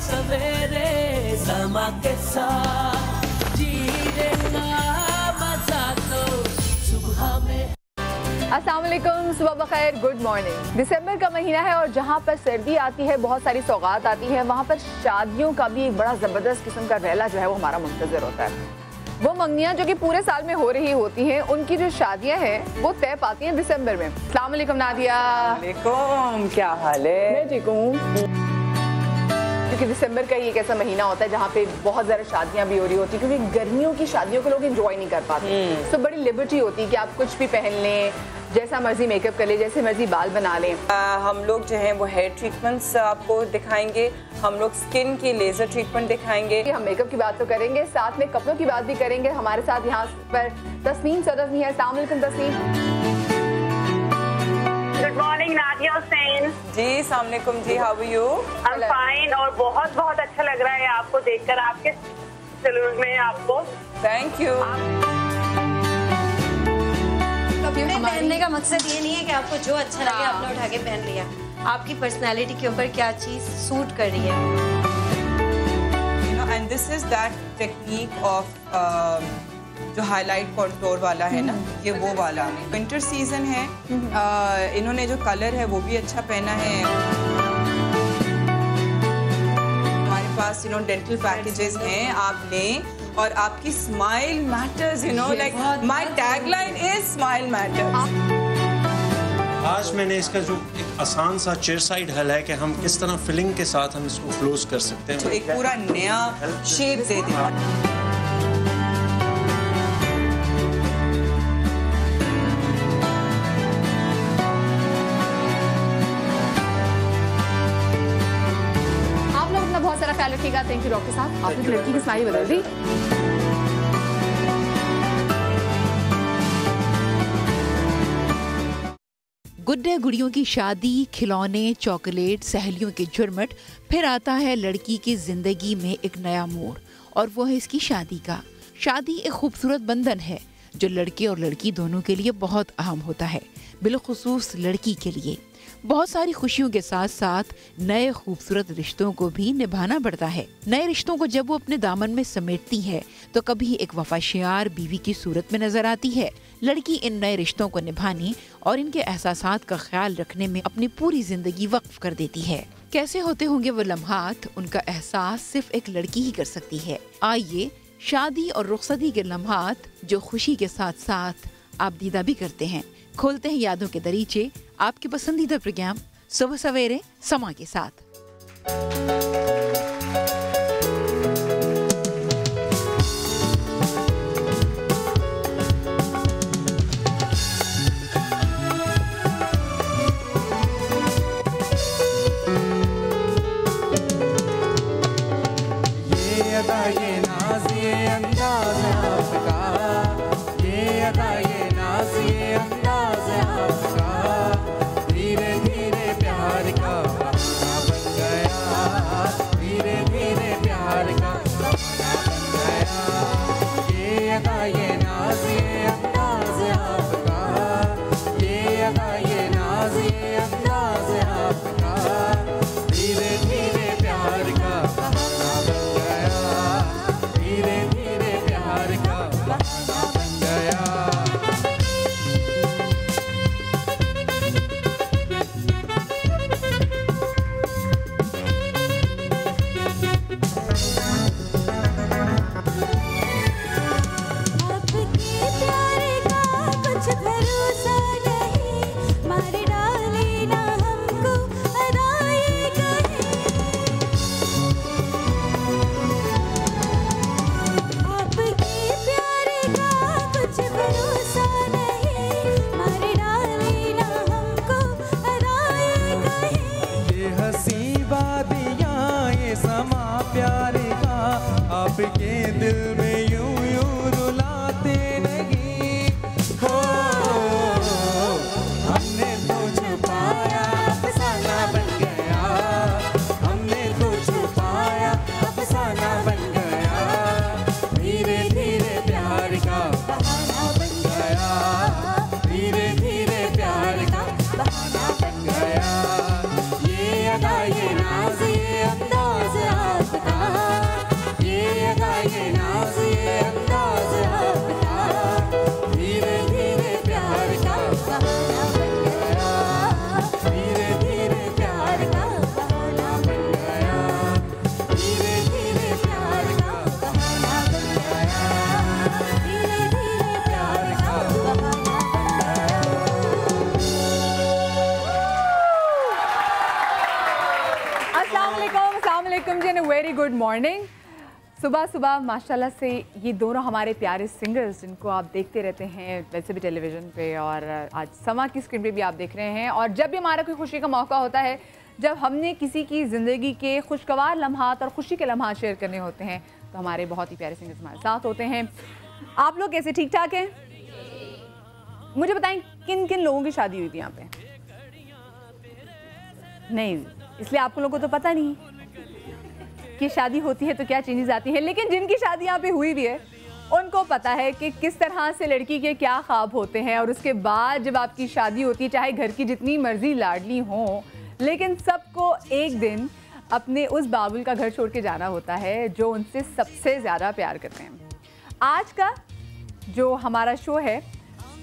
सवेरे समा के साथ जीने का मजा तो सुबह में। अस्सलाम वालेकुम, सुबह बखैर, गुड मॉर्निंग। दिसंबर का महीना है और जहाँ पर सर्दी आती है, बहुत सारी सौगात आती है, वहाँ पर शादियों का भी एक बड़ा ज़बरदस्त किस्म का रेला जो है वो हमारा मुंतज़र होता है। वो मंगनियाँ जो कि पूरे साल में हो रही होती हैं, उनकी जो शादियाँ हैं वो तय पाती हैं दिसंबर में। अस्सलाम वालेकुम नादिया। वालेकुम, क्या हाल है? मैं ठीक हूँ। क्योंकि दिसंबर का एक ऐसा महीना होता है जहाँ पे बहुत ज़्यादा शादियाँ भी हो रही होती है, क्योंकि गर्मियों की शादियों को लोग एंजॉय नहीं कर पाते। तो बड़ी लिबर्टी होती है कि आप कुछ भी पहन लें, जैसा मर्जी मेकअप कर ले, जैसे मर्जी बाल बना लें। हम लोग जो हैं वो हेयर ट्रीटमेंट्स आपको दिखाएंगे, हम लोग स्किन की लेजर ट्रीटमेंट दिखाएंगे। हम मेकअप की बात तो करेंगे, साथ में कपड़ों की बात भी करेंगे। हमारे साथ यहाँ पर तस्नीम सदफ है। अस्सलाम वालेकुम तस्नीम। Good morning Nadia Hussain. जी अस्सलाम वालेकुम जी, how are you? I am fine और बहुत बहुत अच्छा लग रहा है आपको देखकर, आपके सैलून में आपको। Thank you. कपड़े पहनने का मकसद ये नहीं है कि आपको जो अच्छा लगे आपने उठा के पहन लिया। आपकी पर्सनालिटी के ऊपर क्या चीज सूट कर रही है। And this is that technique of जो हाईलाइट कंटूर वाला है ना, ये वो वाला। विंटर सीजन है, इन्होंने जो कलर है वो भी अच्छा पहना है। हमारे पास डेंटल पैकेजेस हैं, आप लें और आपकी smile matters, like my tagline is smile matters. आज मैंने इसका जो एक आसान सा चेयर साइड हल है कि हम किस तरह फिलिंग के साथ हम इसको क्लोज कर सकते हैं, तो एक पूरा नया शेप दे देगा। आप लोग अपना बहुत सारा ख्याल रखिएगा। थैंक यू डॉक्टर साहब, आपने लड़की की स्माइल बदल दी। गुड्डे गुड़ियों की शादी, खिलौने, चॉकलेट, सहेलियों के झुरमट, फिर आता है लड़की की जिंदगी में एक नया मोड़, और वो है इसकी शादी का। शादी एक खूबसूरत बंधन है जो लड़के और लड़की दोनों के लिए बहुत अहम होता है, बिलखुसूस लड़की के लिए। बहुत सारी खुशियों के साथ साथ नए खूबसूरत रिश्तों को भी निभाना पड़ता है। नए रिश्तों को जब वो अपने दामन में समेटती है तो कभी एक वफादार बीवी की सूरत में नजर आती है। लड़की इन नए रिश्तों को निभाने और इनके एहसासात का ख्याल रखने में अपनी पूरी जिंदगी वक्फ कर देती है। कैसे होते होंगे वो लम्हात, उनका एहसास सिर्फ एक लड़की ही कर सकती है। आइए शादी और रुखसती के लम्हात जो खुशी के साथ साथ आप दीदा भी करते हैं, खोलते हैं यादों के दरीचे, आपके पसंदीदा प्रोग्राम सुबह सवेरे समा के साथ। ये अदा ये नाज ये अंदाज आपका, ये अदा ये नाज ये अंदाज आपका, धीरे धीरे प्यार का बहाना बन गया, धीरे धीरे प्यार का बहाना बन गया। ये अदा ये नाज ये अंदाज आपका, ये अदा ये नाज ये अंदाज आपका, धीरे धीरे प्यार का बहाना बन गया, धीरे धीरे प्यार का बहाना बन गया। आपके प्यारे का कुछ भरोसा नहीं, मार डाले ना हमको अदाए कहीं। आपके प्यारे का कुछ भरोसा नहीं, मार डाले ना हमको अदाए कहीं। ये हंसी वादियाँ ये समा प्यारे का, आपके दिल में यूं यूं रुलाते नहीं हो। हमने तो छुपाया अफसाना बन गया, हमने तो छुपाया अफसाना बन गया, धीरे धीरे प्यार का बहाना बन गया, धीरे धीरे प्यार का बहाना बन गया। ये अदा ये नाज ये अंदाज अस्सलाम वालेकुम जी, वेरी गुड मॉर्निंग। सुबह सुबह माशाल्लाह से ये दोनों हमारे प्यारे सिंगर्स जिनको आप देखते रहते हैं वैसे भी टेलीविज़न पे और आज समा की स्क्रीन पे भी आप देख रहे हैं, और जब भी हमारा कोई खुशी का मौका होता है, जब हमने किसी की ज़िंदगी के खुशगवार लम्हात और खुशी के लम्हात शेयर करने होते हैं, तो हमारे बहुत ही प्यारे सिंगर्स हमारे साथ होते हैं। आप लोग कैसे, ठीक ठाक हैं? मुझे बताएं किन किन लोगों की शादी हुई थी यहाँ पे? नहीं, इसलिए आप लोगों को तो पता नहीं कि शादी होती है तो क्या चेंजेस आती हैं, लेकिन जिनकी शादी यहाँ पे हुई भी है उनको पता है कि किस तरह से लड़की के क्या ख्वाब होते हैं, और उसके बाद जब आपकी शादी होती है, चाहे घर की जितनी मर्जी लाडली हो, लेकिन सबको एक दिन अपने उस बाबुल का घर छोड़ के जाना होता है जो उनसे सबसे ज़्यादा प्यार करते हैं। आज का जो हमारा शो है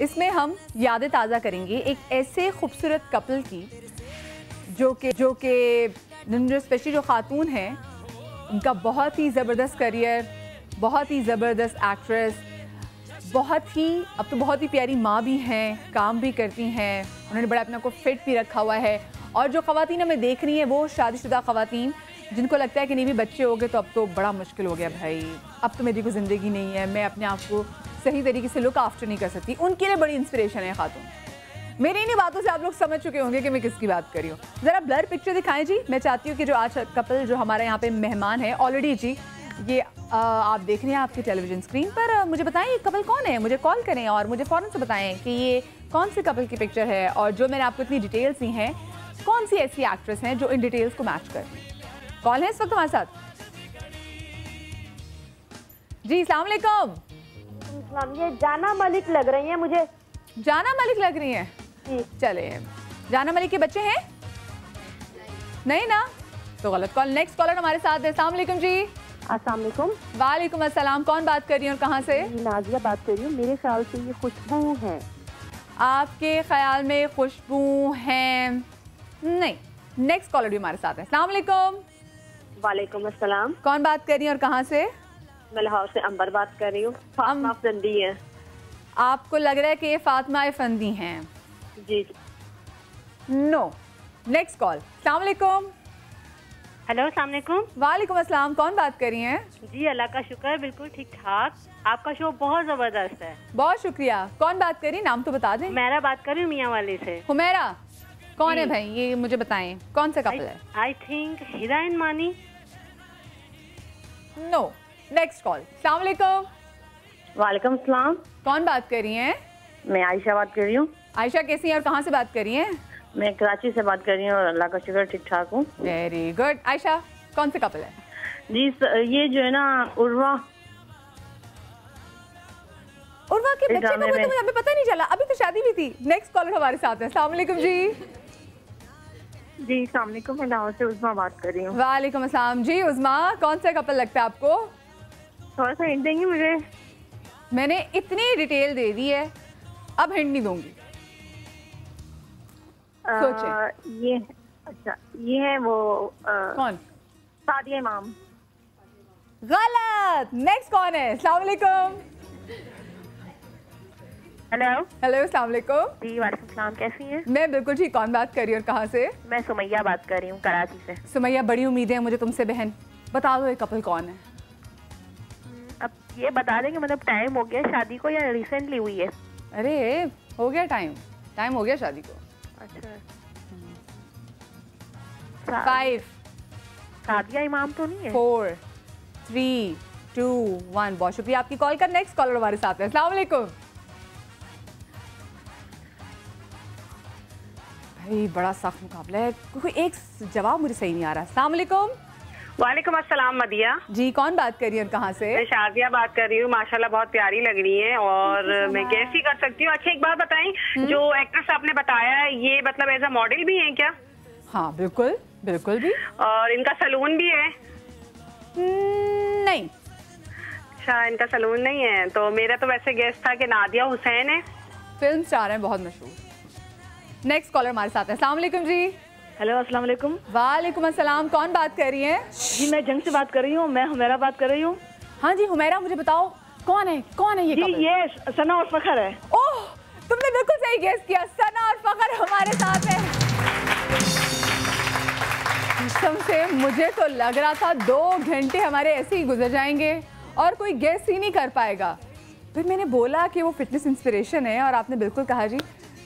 इसमें हम यादें ताज़ा करेंगे एक ऐसे खूबसूरत कपल की जो कि स्पेशली जो खातून हैं, उनका बहुत ही ज़बरदस्त करियर, बहुत ही ज़बरदस्त एक्ट्रेस, अब तो बहुत ही प्यारी माँ भी हैं, काम भी करती हैं, उन्होंने बड़ा अपने को फिट भी रखा हुआ है। और जो ख़वातीन हमें देख रही हैं वो शादीशुदा ख़वातीन जिनको लगता है कि नहीं भी बच्चे हो गए तो अब तो बड़ा मुश्किल हो गया भाई, अब तो मेरी कोई ज़िंदगी नहीं है, मैं अपने आप को सही तरीके से लुक आफ्टर नहीं कर सकती, उनके लिए बड़ी इंस्पिरेशन है खातून। मेरी इन्हीं बातों से आप लोग समझ चुके होंगे कि मैं किसकी बात कर रही हूँ। ज़रा ब्लर पिक्चर दिखाएं जी। मैं चाहती हूँ कि जो आज कपल जो हमारे यहाँ पे मेहमान है ऑलरेडी जी, ये आप देख रहे हैं आपकी टेलीविज़न स्क्रीन पर, मुझे बताएं ये कपल कौन है, मुझे कॉल करें और मुझे फ़ौरन से बताएं कि ये कौन से कपल की पिक्चर है, और जो मैंने आपको इतनी डिटेल्स दी हैं कौन सी ऐसी एक्ट्रेस हैं जो इन डिटेल्स को मैच कर रही हैं। कॉल है इस वक्त हमारे साथ जी। अस्सलाम वालेकुम। ये जाना मलिक लग रही हैं मुझे। जाना मलिक लग रही हैं? चले, जाना मलिक के बच्चे हैं? नहीं ना, तो गलत कॉल। नेक्स्ट कॉलर हमारे साथ है। अस्सलाम वालेकुम जी। अस्सलाम वालेकुम। वालेकुम अस्सलाम। कौन बात कर रही है और कहाँ से? नाजिया बात कर रही हूँ। मेरे ख्याल से ये खुशबू है। आपके ख्याल में खुशबू हैं? नहीं। नेक्स्ट कॉलर भी हमारे साथ है। अस्सलाम वालेकुम। वालेकुम अस्सलाम। कौन बात कर रही है और कहाँ से? मैं लाहौर से अंबर बात कर रही हूँ। फातिमा अफंदी है। आपको लग रहा है कि ये फातिमा अफंदी हैं? जी। नो। Next call. अस्सलाम वालेकुम। हेलो अस्सलाम वालेकुम। वालेकुम अस्सलाम। कौन बात कर रही हैं? जी अल्लाह का शुक्र, बिल्कुल ठीक ठाक। आपका शो बहुत जबरदस्त है। बहुत शुक्रिया। कौन बात कर रही, नाम तो बता दें। हुमैरा बात कर रही हूँ मियाँ वाले से। हुमैरा कौन है भाई, ये मुझे बताएं कौन सा कपल है? आई थिंक हिरा एंड मानी। नो। Next call. अस्सलाम वालेकुम। वालेकुम अस्सलाम। कौन बात कर रही हैं? मैं आयशा बात कर रही हूँ। आयशा कैसी हैं और कहाँ से बात कर रही हैं? मैं कराची से बात कर रही हूँ और अल्लाह का शुक्र ठीक ठाक हूँ। Very good. आयशा कौन से कपल है? जी ये जो है ना उर्वा के बच्चे का मुझे अभी पता नहीं चला, अभी तो शादी भी थी। नेक्स्ट कॉलर हमारे साथ है। अस्सलाम वालेकुम जी। जी अस्सलाम वालेकुम। मैं लाहौर से उज़मा बात कर रही हूँ। वालेकुम अस्सलाम जी। उज़मा कौन सा कपल लगता है आपको? थोड़ा सा हिंट देंगी मुझे? मैंने इतनी डिटेल दे दी है, अब हिंट नहीं दूंगी। सोचें। ये अच्छा ये है वो कौन? सादिया इमाम। गलत। नेक्स्ट कौन है? अस्सलाम वालेकुम। हेलो। हेलो अस्सलाम वालेकुम। जी वालेकुम सलाम। कैसी हैं? मैं बिल्कुल ठीक। कौन बात कर रही है और कहाँ से? मैं सुमैया बात कर रही हूँ कराची से। सुमैया बड़ी उम्मीद है मुझे तुमसे बहन, बता दो ये कपल कौन है? अब ये बता दें कि मतलब टाइम हो गया शादी को या रिसेंटली हुई है? अरे हो गया टाइम हो गया शादी को। अच्छा। 5 सादिया इमाम तो नहीं है? 4 3 2 1। बहुत शुक्रिया आपकी कॉल का। नेक्स्ट कॉलर हमारे साथ है। अस्सलाम वालेकुम। भाई बड़ा सख्त मुकाबला है, कोई एक जवाब मुझे सही नहीं आ रहा। अस्सलाम वालेकुम। वालेकुम अस्सलाम मदिया जी। कौन बात कर रही है और कहाँ से? मैं शादिया बात कर रही हूँ। माशाल्लाह बहुत प्यारी लग रही है और मैं गेस ही कर सकती हूँ। अच्छा एक बात बताएं, जो एक्ट्रेस आपने बताया है ये मतलब एज अ मॉडल भी है क्या? हाँ बिल्कुल बिल्कुल भी। और इनका सलून भी है? नहीं। अच्छा इनका सलून नहीं है, तो मेरा तो वैसे गेस था कि नादिया हुसैन है। फिल्म स्टार है, बहुत मशहूर। नेक्स्ट कॉलर हमारे साथ है। अस्सलाम वालेकुम जी। हेलो अस्सलाम वालेकुम। वालेकुम अस्सलाम। कौन बात कर रही है? जी मैं जंग से बात कर रही हूँ। मैं हुमैरा बात कर रही हूँ। हाँ जी हुमैरा, मुझे बताओ कौन है ये जी कपल? ये सना और फखर है। ओह तुमने बिल्कुल सही गेस किया, सना और फखर हमारे साथ है। कसम से मुझे तो लग रहा था 2 घंटे हमारे ऐसे ही गुजर जाएंगे और कोई गेस ही नहीं कर पाएगा। फिर मैंने बोला कि वो फिटनेस इंस्पिरेशन है और आपने बिल्कुल कहा जी,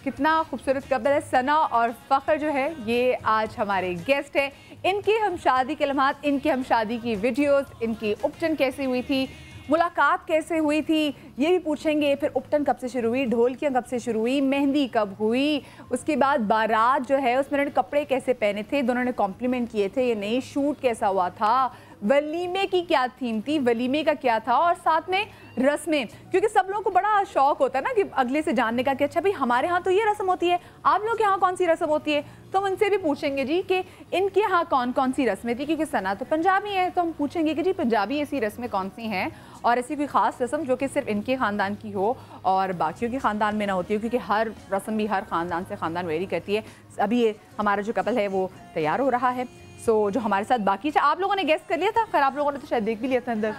कितना खूबसूरत कपल है। सना और फ़ख्र जो है ये आज हमारे गेस्ट हैं। इनकी हम शादी के लम्हात, इनकी हम शादी की वीडियोस, इनकी उपटन कैसे हुई थी, मुलाकात कैसे हुई थी ये भी पूछेंगे। फिर उपटन कब से शुरू हुई, ढोलकियाँ कब से शुरू हुई, मेहंदी कब हुई, उसके बाद बारात जो है उसमें उन्होंने कपड़े कैसे पहने थे, दोनों ने कॉम्प्लीमेंट किए थे ये नहीं, शूट कैसा हुआ था, वलीमे की क्या थीम थी, वलीमे का क्या था, और साथ में रस्में, क्योंकि सब लोगों को बड़ा शौक होता है ना कि अगले से जानने का कि अच्छा भाई हमारे यहाँ तो ये रस्म होती है, आप लोग के यहाँ कौन सी रस्म होती है। तो हम उनसे भी पूछेंगे जी कि इनके यहाँ कौन कौन सी रस्में थी, क्योंकि सना तो पंजाबी है तो हम पूछेंगे कि जी पंजाबी ऐसी रस्में कौन सी हैं और ऐसी कोई ख़ास रस्म जो कि सिर्फ इनके ख़ानदान की हो और बाकियों के ख़ानदान में ना होती हो, क्योंकि हर रस्म भी हर ख़ानदान से ख़ानदान वेरी करती है। अभी ये हमारा जो कपल है वो तैयार हो रहा है। सो जो हमारे साथ बाकी था, आप लोगों ने गेस कर लिया था, खैर आप लोगों ने तो शायद देख भी लिया था अंदर।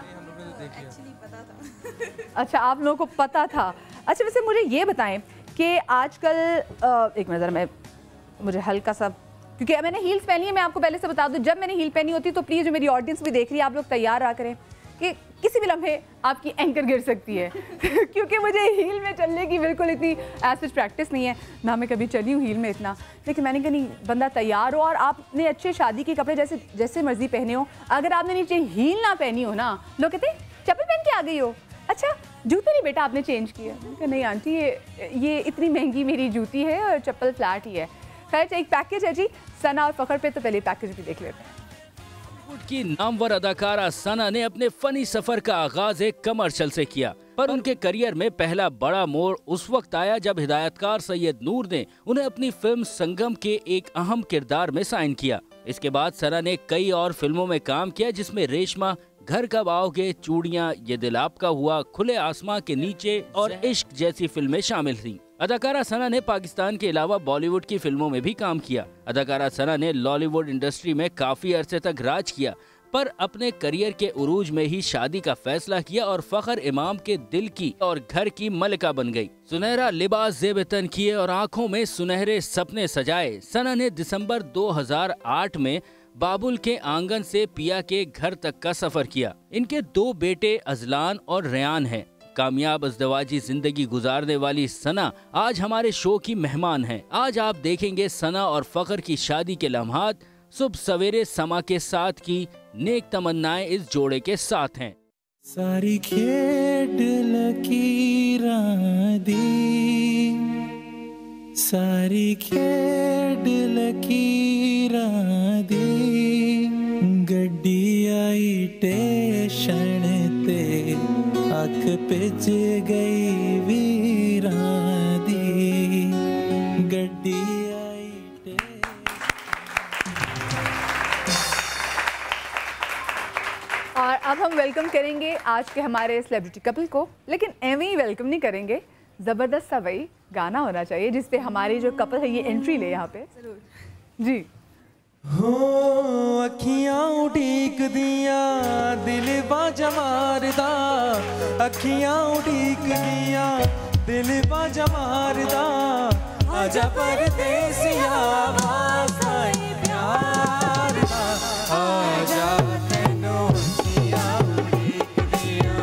अच्छा आप लोगों को पता था। अच्छा वैसे मुझे ये बताएं कि आजकल एक मिनट ज़रा मुझे हल्का सा, क्योंकि मैंने हील्स पहनी है, मैं आपको पहले से बता दूं जब मैंने हील पहनी होती तो प्लीज़ जो मेरी ऑडियंस भी देख रही है आप लोग तैयार रहा करें कि किसी भी लम्हे आपकी एंकर गिर सकती है क्योंकि मुझे हील में चलने की बिल्कुल इतनी ऐसी प्रैक्टिस नहीं है, ना मैं कभी चली हूँ हील में इतना। लेकिन मैंने कहा नहीं, बंदा तैयार हो और आपने अच्छे शादी के कपड़े जैसे जैसे मर्जी पहने हो, अगर आपने नीचे हील ना पहनी हो ना, लोग कहते चप्पल पहन के आ गई हो, अच्छा जूते नहीं बेटा आपने चेंज किया। नहीं आंटी ये इतनी महंगी मेरी जूती है और चप्पल फ्लैट ही है। खैर एक पैकेज है जी सना और फ़ख्र पे, तो पहले पैकेज भी देख लेते हैं। बॉलीवुड की नामवर अदाकारा सना ने अपने फनी सफर का आगाज एक कमर्शियल से किया, पर उनके करियर में पहला बड़ा मोड़ उस वक्त आया जब हिदायतकार सैयद नूर ने उन्हें अपनी फिल्म संगम के एक अहम किरदार में साइन किया। इसके बाद सना ने कई और फिल्मों में काम किया जिसमें रेशमा, घर कब आओगे, चूड़ियाँ, ये दिल आपका हुआ, खुले आसमां के नीचे और इश्क जैसी फिल्में शामिल थीं। अदाकारा सना ने पाकिस्तान के अलावा बॉलीवुड की फिल्मों में भी काम किया। अदाकारा सना ने लॉलीवुड इंडस्ट्री में काफी अरसे तक राज किया, पर अपने करियर के उरूज में ही शादी का फैसला किया और फ़ख्र इमाम के दिल की और घर की मलिका बन गई। सुनहरा लिबास ज़ेब-ए-तन किए और आंखों में सुनहरे सपने सजाए, सना ने दिसंबर 2008 में बाबुल के आंगन से पिया के घर तक का सफर किया। इनके 2 बेटे अजलान और रेयान हैं। कामयाब अज़दवाजी जिंदगी गुजारने वाली सना आज हमारे शो की मेहमान हैं। आज आप देखेंगे सना और फ़ख्र की शादी के लम्हात, सुबह सवेरे समा के साथ की नेक तमन्नाएं इस जोड़े के साथ हैं। सारी खेड लकीरां दी, सारी खेड लकीरां दी, गड्डी आई टेशन ते अख पिज गई वीरां दी, गड्डी आई और अब हम वेलकम करेंगे आज के हमारे सेलिब्रिटी कपल को, लेकिन एवं ही वेलकम नहीं करेंगे, ज़बरदस्त सा वही गाना होना चाहिए जिसपे हमारी जो कपल है ये एंट्री ले यहाँ पे जी। हो अखियां उड़ीक दिया दिल बाजा मारदा, अखियां उड़ीक दिया दिल बाजा मारदा, आजा परदेसिया वासाई प्यार दा, आजा तेनू अखियां उड़ीक दिया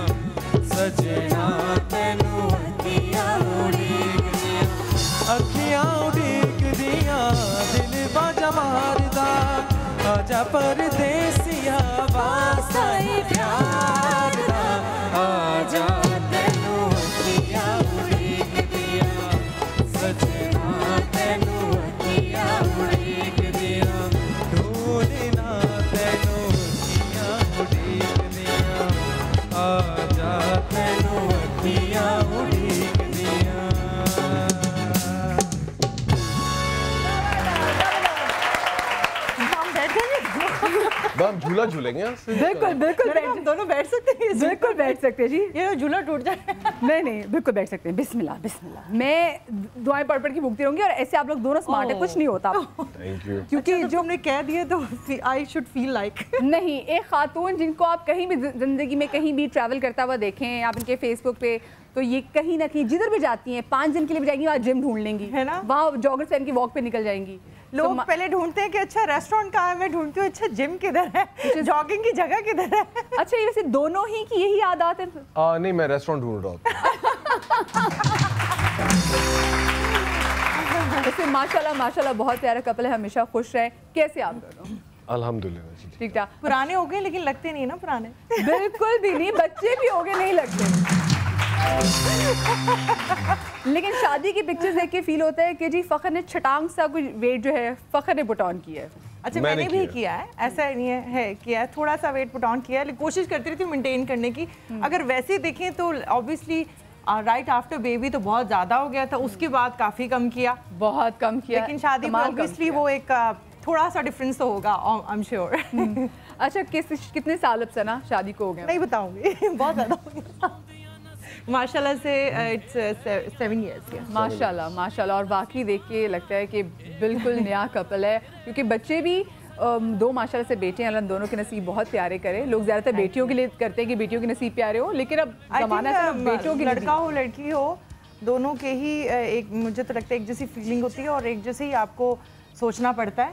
सजना, तेनू अखियां उड़ीक दिया, अखियां उड़ीक दिया दिल बाजा मारदा, आजा परदेसिया वासाई प्यार दा, आजा तेनू अखियां उड़ीक दिया सजना, तेनू अखियां उड़ीक दिया, ढूंढना तेनू अखियां उड़ीक दिया, आजा तेनू अखियां उड़ीक दिया। हम झूला झूलेंगे। बिल्कुल बिल्कुल, हम दोनों बैठ सकते हैं, बिल्कुल बैठ सकते हैं जी। ये झूला टूट जाए नहीं नहीं बिल्कुल बैठ सकते हैं। बिस्मिल्लाह बिस्मिल्लाह। मैं दुआएं पढ़ पढ़ के भूखती रहूंगी और ऐसे आप लोग दोनों स्मार्ट है, कुछ नहीं होता। Thank you. क्योंकि जो हमने कह दिए तो आई शुड फील लाइक नहीं, एक खातून जिनको आप कहीं भी जिंदगी में कहीं भी ट्रैवल करता हुआ देखें आप इनके फेसबुक पे, तो ये कहीं ना कहीं जिधर भी जाती हैं 5 दिन के लिए भी जाएंगी, वहाँ जिम ढूंढ लेंगी है ना, वहाँ जॉगर्स पहन की वॉक पे निकल जाएंगी। लोग पहले ढूंढते हैं कि अच्छा रेस्टोरेंट कहाँ है, मैं ढूंढती हूँ अच्छा जिम किधर है, जॉगिंग की जगह किधर है। अच्छा ये वैसे दोनों ही की यही आदत है? नहीं, मैं रेस्टोरेंट ढूंढ रहा हूँ। वैसे माशाल्लाह बहुत प्यारा कपल है, हमेशा खुश रहे। कैसे आप दोनों? अल्हम्दुलिल्लाह जी ठीक ठाक। पुराने हो गए लेकिन लगते नहीं ना पुराने। बिल्कुल भी नहीं, बच्चे भी हो गए नहीं लगते। लेकिन शादी की पिक्चर्स देख के फील होता है कि जी फखर ने छटांग सा कुछ वेट जो है फखर ने पुट ऑन किया है। अच्छा मैंने भी किया है, ऐसा नहीं है किया है, थोड़ा सा वेट पुट ऑन किया है, लेकिन कोशिश करती रहती हूँ मेंटेन करने की। अगर वैसे देखें तो ऑब्वियसली राइट आफ्टर बेबी तो बहुत ज़्यादा हो गया था, उसके बाद काफ़ी कम किया, बहुत कम किया, लेकिन शादी में ऑब्वियसली वो एक थोड़ा सा डिफरेंस तो होगा, आई एम श्योर। अच्छा कितने साल अब सना शादी को हो गए? नहीं बताऊंगी, बहुत ज़्यादा हो गया माशाल्लाह से। It's 7 years। माशाल्लाह और वाकई देख के लगता है कि बिल्कुल नया कपल है, क्योंकि बच्चे भी 2 माशाल्लाह से बेटे हैं, अल्लाह दोनों के नसीब बहुत प्यारे करे। लोग ज़्यादातर बेटियों के लिए करते हैं कि बेटियों के नसीब प्यारे हो, लेकिन अब ज़माना सिर्फ बेटों के, लड़का हो लड़की हो दोनों के ही एक मुझे तो लगता है एक जैसी फीलिंग होती है और एक जैसे ही आपको सोचना पड़ता है,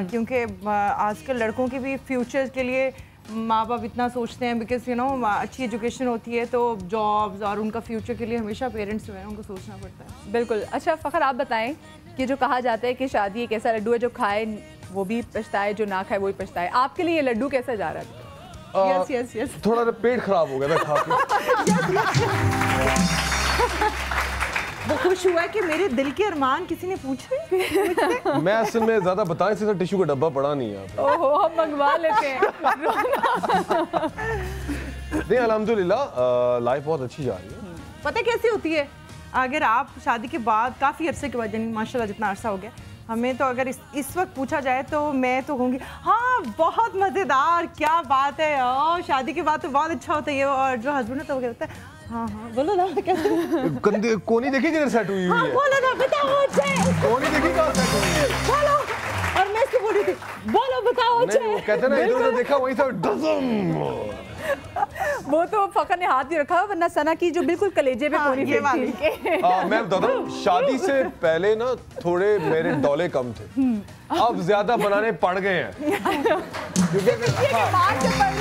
क्योंकि आजकल लड़कों के भी फ्यूचर के लिए माँ बाप इतना सोचते हैं, बिकॉज यू नो अच्छी एजुकेशन होती है तो जॉब्स और उनका फ्यूचर के लिए हमेशा पेरेंट्स जो है उनको सोचना पड़ता है। बिल्कुल। अच्छा फ़खर आप बताएं कि जो कहा जाता है कि शादी एक ऐसा लड्डू है जो खाए वो भी पछताए, जो ना खाए वो भी पछताए, आपके लिए ये लड्डू कैसा जा रहा है? यस थोड़ा पेट खराब हो गया था खा के। वो खुश हुआ है कि मेरे दिल के अरमान किसी ने पूछे। मैं असल में ज्यादा बताएं से टिश्यू का डब्बा पड़ा नहीं है। ओहो हम मंगवा लेते हैं। नहीं अल्हम्दुलिल्लाह लाइफ बहुत अच्छी जा रही है। पता कैसी होती है, अगर आप शादी के बाद काफ़ी अरसे के बाद यानी माशाल्लाह जितना अरसा हो गया हमें, तो अगर इस वक्त पूछा जाए तो मैं तो कहूँगी हाँ बहुत मज़ेदार, क्या बात है, और शादी के बाद तो बहुत अच्छा होता है ये, और जो हस्बैंड है तो वो कहता है हाँ बोलो ना कैसे कंधे कोनी देखी किधर सेट हुई हुई है, बोलो ना बताओ कोनी देखी कहाँ सेट हुई है, बोलो। और मैं इसको बोल रही थी बोलो बताओ। नहीं वो कहते ना इधर उधर देखा वहीं से डज़म। वो तो फखर ने हाथ ही रखा, वरना सना की जो बिल्कुल कलेजे पे कोनी मैं बताता हूँ शादी से पहले ना थोड़े मेरे डोले कम थे, अब ज्यादा बनाने पड़ गए हैं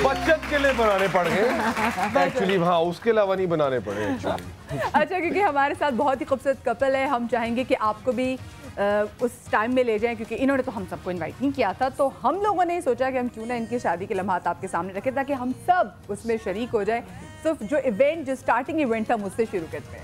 बचत के लिए बनाने पड़ गए एक्चुअली। हाँ उसके अलावा नहीं बनाने पड़े एक्चुअली। अच्छा क्योंकि हमारे साथ बहुत ही खूबसूरत कपल है, हम चाहेंगे कि आपको भी उस टाइम में ले जाएं, क्योंकि इन्होंने तो हम सबको इनवाइट नहीं किया था, तो हम लोगों ने सोचा कि हम क्यों ना इनकी शादी के लम्हात आपके सामने रखें ताकि हम सब उसमें शरीक हो जाए। तो जो इवेंट जो स्टार्टिंग इवेंट था मुझसे शुरू करते हैं।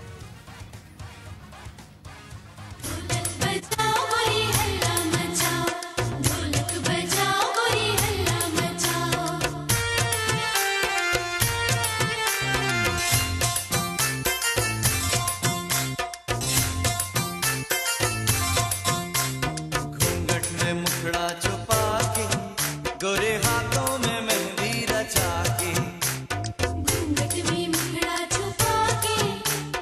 गोरे हाथों में मेहंदी रचा के, घूंघट में मुखड़ा छुपा के,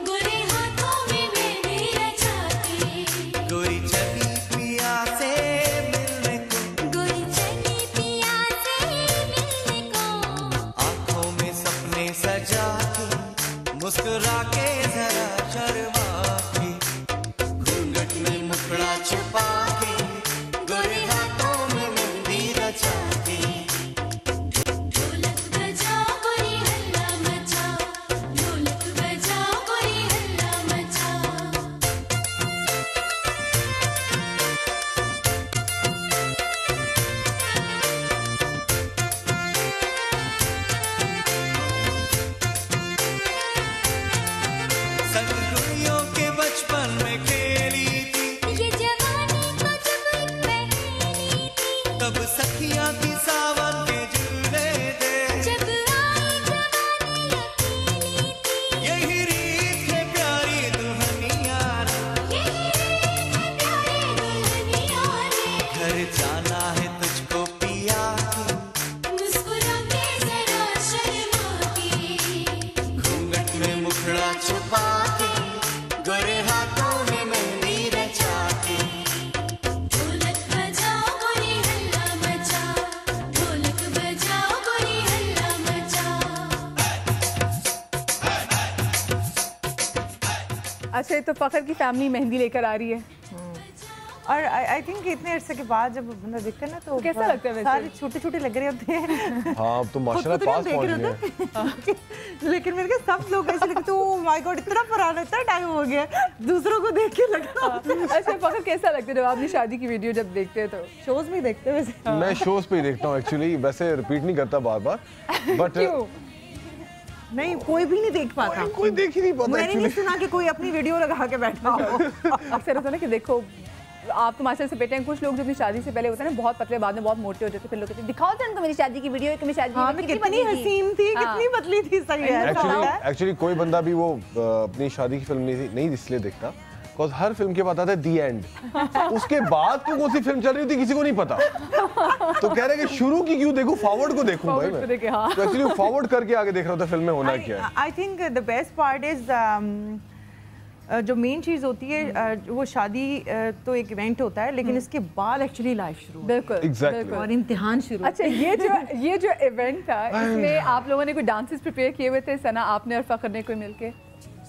गोरे हाथों में मेहंदी रचा के, गोरी चली पिया से मिलने को, गोरी चली पिया से मिलने को, आंखों में सपने सजा के, मुस्कुरा के जरा शर्मा के, घूंघट में मुखड़ा छुपा के, गोरे हाथों में मेहंदी रचा के, ढोलक बजाओ गोरी हल्ला मचाओ, ढोलक बजाओ गोरी हल्ला मचाओ। संग गुड़ियों के बचपन में खेली थी, ये जवानी तो जब एक पहेली थी, तब सखियां की सावन के झूले थे, जब आई जवानी अकेली थी, यही रीत है प्यारी दुल्हनिया रे, यही रीत है प्यारी दुल्हनिया रे, घर जाना है तुझको पिया के, मुस्कुरा के जरा शर्मा के, घूंघट में मुखड़ा छुपा के, गोरे हाथों में मेहंदी रचा के, ढोलक बजाओ गोरी हल्ला मचाओ, ढोलक बजाओ गोरी हल्ला मचाओ। अच्छा ये तो फखर की फैमिली मेहंदी लेकर आ रही है। और आई थिंक इतने अरसे के बाद जब बंदा देखता है ना तो कैसा लगता है वैसे? सारे छोटे छोटे लग रहे होते हैं। हाँ तो माशाल्लाह पास पहुंच गए। लेकिन मेरे ख्याल सब लोग ऐसे लगते ओह माय गॉड इतना पुराना, इतना टाइम हो गया, दूसरों को देख के लगता। अच्छा फखर कैसा लगता है जब आपने शादी की वीडियो जब देखते हैं तो? शोज में देखते हैं वैसे? मैं शोज पे ही देखता हूँ एक्चुअली, वैसे रिपीट नहीं करता बार बार, बट नहीं कोई भी नहीं देख पाता, कोई देख ही नहीं पाता। मैंने नहीं सुना कि कोई अपनी वीडियो लगा के बैठा हो। अक्सर होता है ना कि देखो आप तो माशाल्लाह से बेटे हैं, कुछ लोग जो अपनी शादी से पहले होते हैं ना बहुत पतले, बाद में बहुत मोटे हो जाते हैं, फिर लोग कहते हैं दिखाओ तो उनको मेरी शादी की वीडियो, मेरी शादी हाँ, कितनी हसीन थी, कितनी पतली थी। सही है। एक्चुअली कोई बंदा भी वो अपनी शादी की फिल्म नहीं इसलिए देखता बिकॉज हर फिल्म के बाद आता है दी एंड, उसके बाद तो कौन सी फिल्म चल रही होती किसी को नहीं पता, तो कह रहे कि शुरू की क्यों देखूं, फॉरवर्ड को देखूं भाई मैं। तो एक्चुअली फॉरवर्ड करके आगे देख रहा था फिल्म में होना क्या है। I think the best part is जो मेन चीज़ होती है वो शादी तो एक इवेंट होता है, लेकिन इसके बाद एक्चुअली लाइफ शुरू। बिल्कुल Exactly. और इम्तिहान शुरू। अच्छा ये जो इवेंट था इसमें आप लोगों ने कोई डांसेस प्रिपेयर किए हुए थे सना आपने और फखर ने कोई मिलके?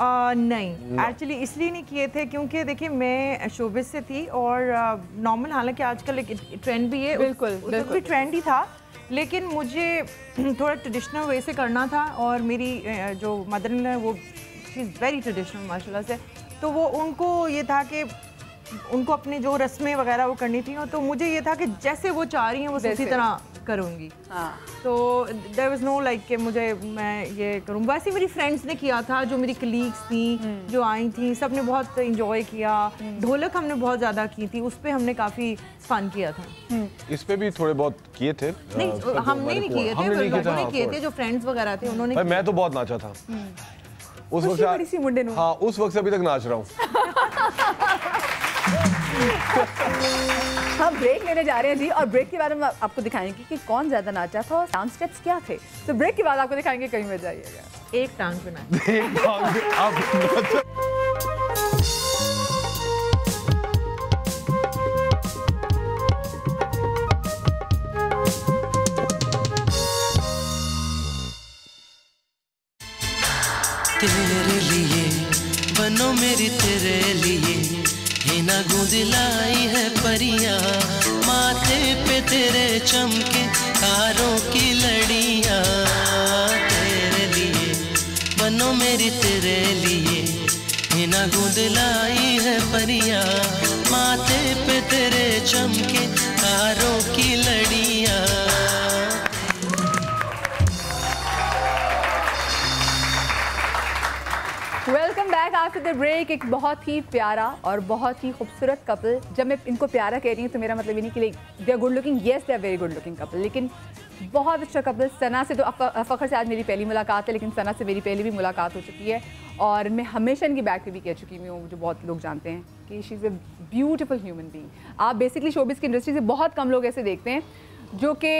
नहीं एक्चुअली इसलिए नहीं किए थे क्योंकि देखिए मैं शोबिस से थी और नॉर्मल, हालांकि आजकल एक ट्रेंड भी है, बिल्कुल भी ट्रेंड ही था, लेकिन मुझे थोड़ा ट्रेडिशनल वे से करना था और मेरी जो मदर इन लॉ है वो शी इज़ वेरी ट्रेडिशनल माशाल्लाह से, तो वो उनको ये था कि उनको अपनी जो रस्में वगैरह वो करनी थी, तो मुझे ये था कि जैसे वो चाह रही हैं वो उसी तरह करूँगी। हाँ। तो देयर वाज नो लाइक कि मुझे मैं ये करूँ। वैसे मेरी फ्रेंड्स ने किया था, जो मेरी कलीग्स थी जो आई थी, सब ने बहुत इंजॉय किया। ढोलक हमने बहुत ज़्यादा की थी, उस पर हमने काफ़ी फन किया था। इस पे भी थोड़े बहुत किए थे। नहीं हमने नहीं किए थे, लोगों ने किए थे जो फ्रेंड्स वगैरह थे उन्होंने। मैं तो बहुत नाचा था उस वक्त। हाँ उस वक्त से अभी तक नाच रहा हूँ। हम ब्रेक लेने जा रहे हैं जी, और ब्रेक के बाद हम आपको दिखाएंगे कि कौन ज्यादा नाचा था और डांस स्टेप्स क्या थे। तो ब्रेक के बाद आपको दिखाएंगे, कहीं मत जाइएगा। एक टांग पे नाच। तेरे लिए बनो मेरी तेरे लिए, ये ना गूंज लाई है परियां, माथे पे तेरे चमके तारों की लड़ियां। तेरे लिए बनो मेरी तेरे लिए, ये ना गूंज लाई है परियां, माथे पे तेरे चमके तारों की लड़ियां। Welcome back after the break. एक बहुत ही प्यारा और बहुत ही खूबसूरत कपल, जब मैं इनको प्यारा कह रही हूँ तो मेरा मतलब ये नहीं कि they are good looking, yes they are very good looking couple, लेकिन बहुत अच्छा कपल। सना से तो फ़खर से आज मेरी पहली मुलाकात है, लेकिन सना से मेरी पहले भी मुलाकात हो चुकी है, और मैं हमेशा इनकी बैक पे भी कह चुकी हूँ, जो बहुत लोग जानते हैं कि she is a beautiful human being. आप बेसिकली शोबिस की इंडस्ट्री से बहुत कम लोग ऐसे देखते हैं जो कि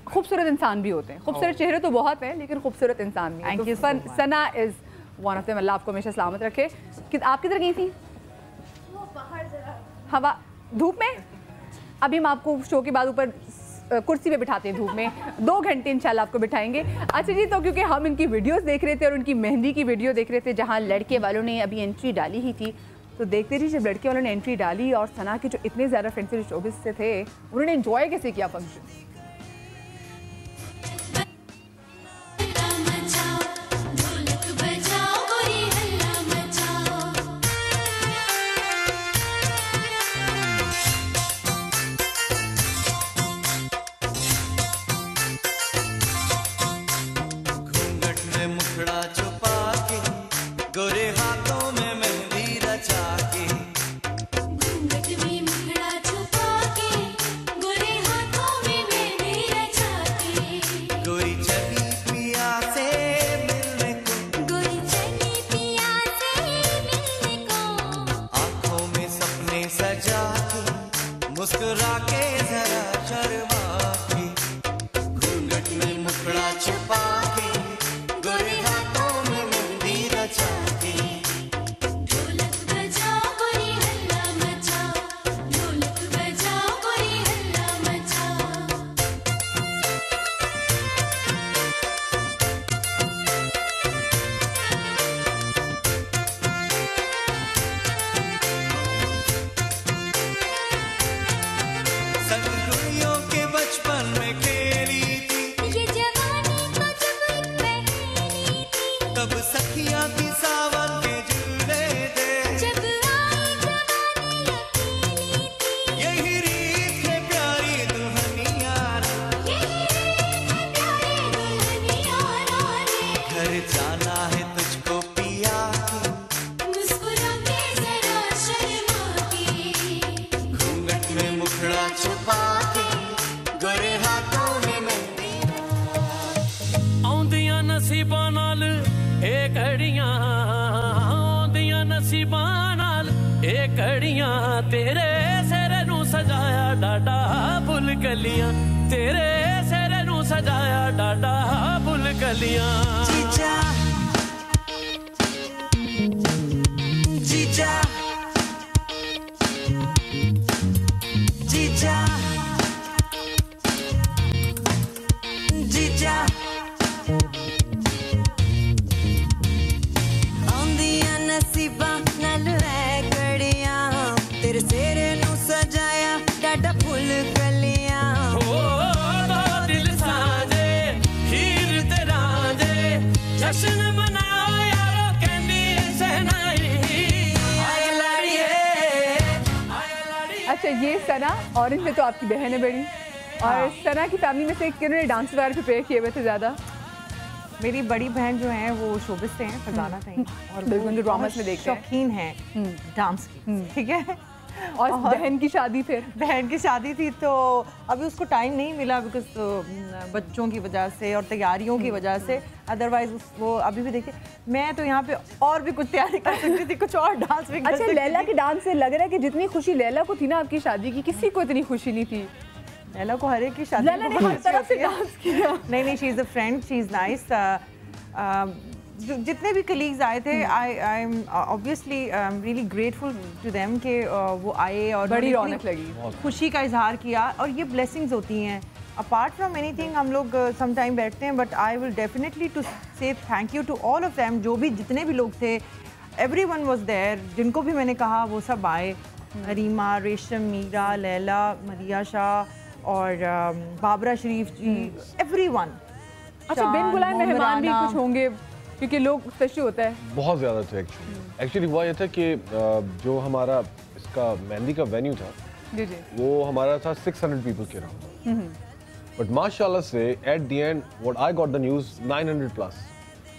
खूबसूरत इंसान भी होते हैं। खूबसूरत चेहरे तो बहुत हैं, लेकिन खूबसूरत इंसान भी हैं। तो सना इज़ वन ऑफ देम। अल्लाह आपको हमेशा सलामत रखे। आप किधर गई थी? हवा धूप में? अभी हम आपको शो के बाद ऊपर कुर्सी पे बिठाते हैं धूप में, 2 घंटे इंशाल्लाह आपको बिठाएंगे। अच्छा जी, तो क्योंकि हम इनकी वीडियोस देख रहे थे और उनकी मेहंदी की वीडियो देख रहे थे जहाँ लड़के वालों ने अभी एंट्री डाली ही थी, तो देखते रहिए जब लड़के वालों ने एंट्री डाली और सना के जो इतने ज़्यादा फ्रेंड्स जो शोबिस से थे उन्होंने एंजॉय कैसे किया फंक्शन। गोरे हाथों में मेहंदी रचा के, घूंघट में मुखड़ा छुपा के, गोरे हाथों में मेहंदी रचा के, गोरी चली पिया से मिलने को, गोरी चली पिया से मिलने को, आंखों में सपने सजा के, मुस्कुरा के जरा शर्मा के, घूंघट में मुखड़ा छुपा के, गोरे हाथों में मेहंदी रचा के। ढोलक बजाओ गोरी हल्ला मचाओ, ढोलक बजाओ गोरी हल्ला मचाओ। नसीबां नाल ए घड़ियां आउंदियां नसीबां नाल ए घड़ियां तेरे सिर नू सजाया डाडा फुल कलियां तेरे सिर नू सजाया डाडा फुल कलियां जीजा जीजा जीजा जीजा आउंदियां नसीबां नाल ऐ घड़ियां तेरे सिर नू सजाया डाडा फुल कलियां दो दिल साजे हीर ते रांझे जश्न मनाओ यारो कहंदी सहनाई आए लाड़िए अच्छा, ये सना ऑरेंज में तो आपकी बहन है बड़ी, और सना की फैमिली में से किन्होंने डांस वगैरह प्रिपेयर किए हुए थे ज़्यादा? मेरी बड़ी बहन जो है वो शोबिस से हैं, फरजाना से हैं, और बिल्कुल जो ड्रामास में देखते हैं, शौकीन हैं डांस की, ठीक है। और बहन की शादी, फिर बहन की शादी थी तो अभी उसको टाइम नहीं मिला बिकॉज बच्चों की वजह से और तैयारियों की वजह से, अदरवाइज वो अभी भी देखिए मैं तो यहाँ पे और भी कुछ तैयारी कर सकती थी, कुछ और डांस भी कर अच्छा, लैला के डांस से लग रहा है कि जितनी खुशी लैला को थी ना आपकी शादी की, किसी को इतनी खुशी नहीं थी। लैला को हर एक की शादी लैला ने हर तरफ से डांस किया। नहीं, she is a friend, she is nice. जितने भी कलीग्स आए थे, I am obviously really grateful to them कि वो आए और बड़ी रौनक लगी, खुशी का इजहार किया, और ये ब्लेसिंग्स होती हैं। अपार्ट फ्रॉम एनीथिंग हम लोग सम टाइम बैठते हैं, but I will definitely to say thank you to all of them, जो भी जितने भी लोग थे, एवरीवन वाज देयर, जिनको भी मैंने कहा वो सब आए, रीमा, रेशम, मीरा, लैला, मरिया शाह और बाबरा शरीफ जी, एवरीवन। अच्छा, बिन बुलाए मेहमान भी कुछ होंगे क्योंकि लोग स्पेशल होता है, बहुत ज़्यादा थे एक्चुअली हुआ ये था कि जो हमारा इसका मेहंदी का वेन्यू था जी वो हमारा था 600 पीपल के अराउंड, बट माशाल्लाह से at the end what I got the news 900 plus,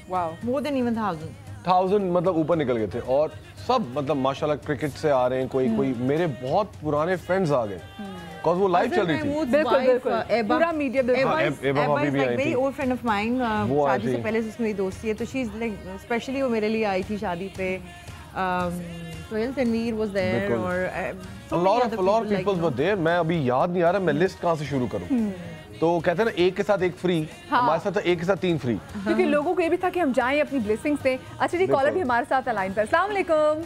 wow, more than even 1000 मतलब ऊपर निकल गए थे, और सब मतलब माशाल्लाह क्रिकेट से आ रहे हैं, कोई मेरे बहुत पुराने फ्रेंड्स आ गए, बिकॉज़ वो लाइव चल रही थी। बिल्कुल पूरा मीडिया, एबा भाभी भी आई थी, very old friend of mine, शादी से पहले से मेरी दोस्ती है, तो शी इज लाइक स्पेशली वो मेरे लिए आई थी शादी पे। सोहेल तनवीर वाज देयर, और a lot of people were there। मैं अभी याद नहीं आ रहा मैं लिस्ट कहाँ से शुरू करूँ, तो कहते हैं ना एक के साथ एक फ्री, हमारे साथ एक के साथ 3 फ्री, क्योंकि लोगों को ये भी था कि हम जाएं अपनी ब्लेसिंग्स से। अच्छा जी, कॉलर भी हमारे साथ है लाइन पर। अस्सलाम वालेकुम।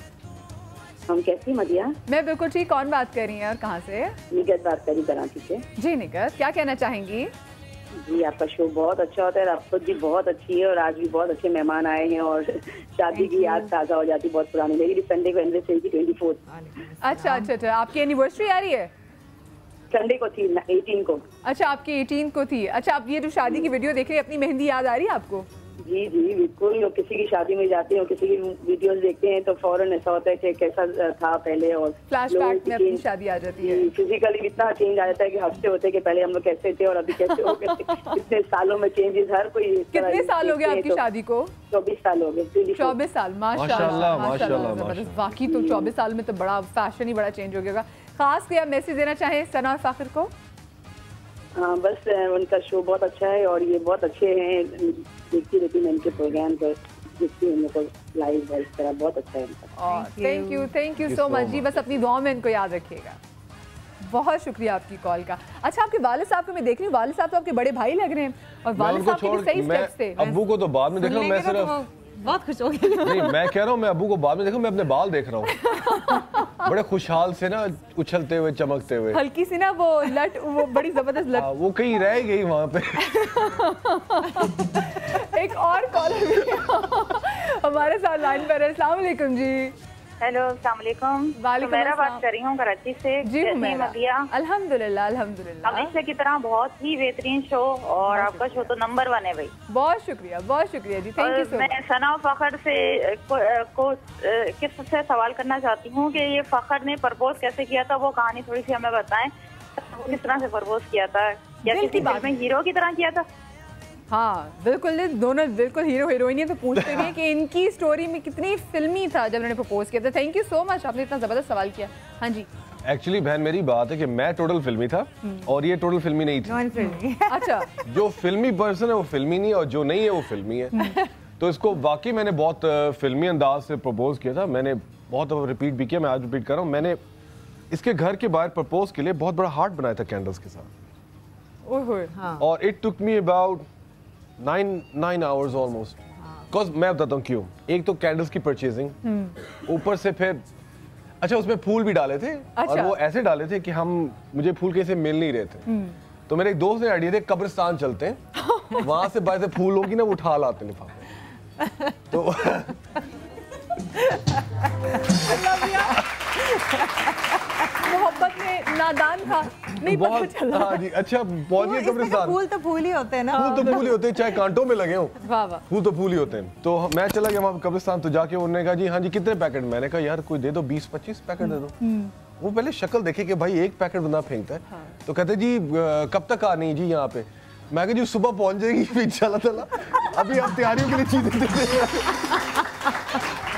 हम कैसी मदिया? मैं बिल्कुल ठीक। कौन बात कर रही हैं और कहाँ से? निगत बात करी कराची से। जी निगत, क्या कहना चाहेंगी? जी आपका शो बहुत अच्छा होता है, आप खुद भी बहुत अच्छी है, और आज भी बहुत अच्छे मेहमान आए हैं, और शादी की याद ताज़ा हो जाती बहुत पुरानी। मेरी भी संडे को एनिवर्सरी थी 24। अच्छा अच्छा अच्छा, आपकी एनिवर्सरी आ रही है? संडे को थी 18 को। अच्छा, आपकी 18 को थी। अच्छा, आप ये जो शादी की वीडियो देख रहे हैं, अपनी मेहंदी याद आ रही है आपको? जी जी बिल्कुल, और किसी की शादी में जाते हैं और किसी की वीडियोस देखते हैं तो फौरन ऐसा होता है कि कैसा था पहले, और फ्लैशबैक में अपनी शादी आ जाती है। फिजिकली इतना चेंज आ जाता है कि हफ्ते होते हैं कि पहले हम लोग कैसे थे और अभी कैसे हो गए। इतने सालों में चेंजेस, हर कोई। कितने साल हो गए आपकी शादी को? 24 साल हो गए। 24 साल, माशाल्लाह माशाल्लाह। बाकी तो 24 साल में तो बड़ा फैशन ही बड़ा चेंज हो गया। खास क्या मैसेज देना चाहे सना और फाखिर को? हाँ, बस उनका शो बहुत अच्छा है, और ये बहुत अच्छे हैं, देखती रहती मैं इनके प्रोग्राम पर, देखती हूँ उनको लाइव, इस तरह बहुत अच्छा है इनका। थैंक यू सो मच जी। बस अपनी दुआ में इनको याद रखिएगा। बहुत शुक्रिया आपकी कॉल का। अच्छा, आपके वालिद साहब को मैं देख रही हूँ, वालिद साहब तो आपके बड़े भाई लग रहे हैं, और वालिद साहब के भी सही स्टेप्स थे। अब्बू को तो बाद में देख रहा हूँ, मैं सिर्फ बहुत खुश हो गई। नहीं, मैं कह रहा हूँ मैं अब्बू को बाद में देखूं, मैं अपने बाल देख रहा हूँ बड़े खुशहाल से ना, उछलते हुए, चमकते हुए। हल्की सी ना वो लट, वो बड़ी जबरदस्त लट, वो कहीं रह गई वहाँ पे। एक और कॉलर हमारे साथ लाइन पर है। अस्सलाम वालेकुम जी। हेलो, अस्सलाम वालेकुम। वालेकुम बात कर रही हूँ कराची से। जी मदिया। अल्हम्दुलिल्लाह अल्हम्दुलिल्लाह। हमेशा की तरह बहुत ही बेहतरीन शो, और आपका शो तो नंबर 1 है भाई। बहुत शुक्रिया जी, थैंक यू सो मच। मैं सना फखर से किस से सवाल करना चाहती हूँ कि ये फखर ने प्रपोज कैसे किया था, वो कहानी थोड़ी सी हमें बताएं। वो किस तरह से प्रपोज किया था, या किसी फिल्म में हीरो की तरह किया था? हाँ बिल्कुल, दोनों बिल्कुल हीरो हीरोइन है, तो पूछते हैं कि इनकी स्टोरी में कितनी फिल्मी था जब उन्होंने प्रपोज किया था। थैंक यू सो मच, आपने इतना ज़बरदस्त सवाल किया। हाँ जी, एक्चुअली बहन मेरी बात है कि मैं टोटल फिल्मी था और ये टोटल फिल्मी नहीं थी। नॉन फिल्मी। अच्छा। जो फिल्मी पर्सन है वो फिल्मी नहीं है और जो नहीं है वो फिल्मी है। तो इसको वाकई मैंने बहुत फिल्मी अंदाज से प्रपोज किया था। मैंने बहुत रिपीट भी किया, मैं आज रिपीट कर रहा हूँ। मैंने इसके घर के बाहर प्रपोज के लिए बहुत बड़ा हार्ट बनाया था कैंडल्स के साथ। हाँ। और it took me about 9 hours almost. Because मैं बताता हूँ क्यों। एक तो कैंडल्स की परचेजिंग, ऊपर से फिर अच्छा उसमें फूल भी डाले थे। और वो ऐसे डाले थे कि मुझे फूल कहीं से मिल नहीं रहे थे। तो मेरे एक दोस्त ने आइडिया थे कब्रिस्तान चलते हैं, वहां से बाहर से फूल होगी ना वो उठा लाते लिफाफे। तो मोहब्बत में नादान था, नहीं पता चला। हाँ जी, अच्छा पहुंच गए कब्रिस्तान। फूल तो फूल ही होते हैं ना। फूल तो फूल ही होते हैं, चाहे कांटों में लगे हों। वाह वाह। फूल तो फूल ही होते हैं। तो मैं चला गया वहाँ कब्रिस्तान, तो जाके उन्होंने कहा जी हाँ जी कितने पैकेट। मैंने कहा यार कोई दे दो 20-25 पैकेट दे दो। वो पहले शक्ल देखे कि भाई एक पैकेट बंदा फेंकता है। हाँ। तो कहते जी कब तक आनी जी यहाँ पे। मैं कहा जी सुबह पहुंच जाएगी इंशाल्लाह ताला, अभी आप तैयारियों के लिए चीजें दे दें।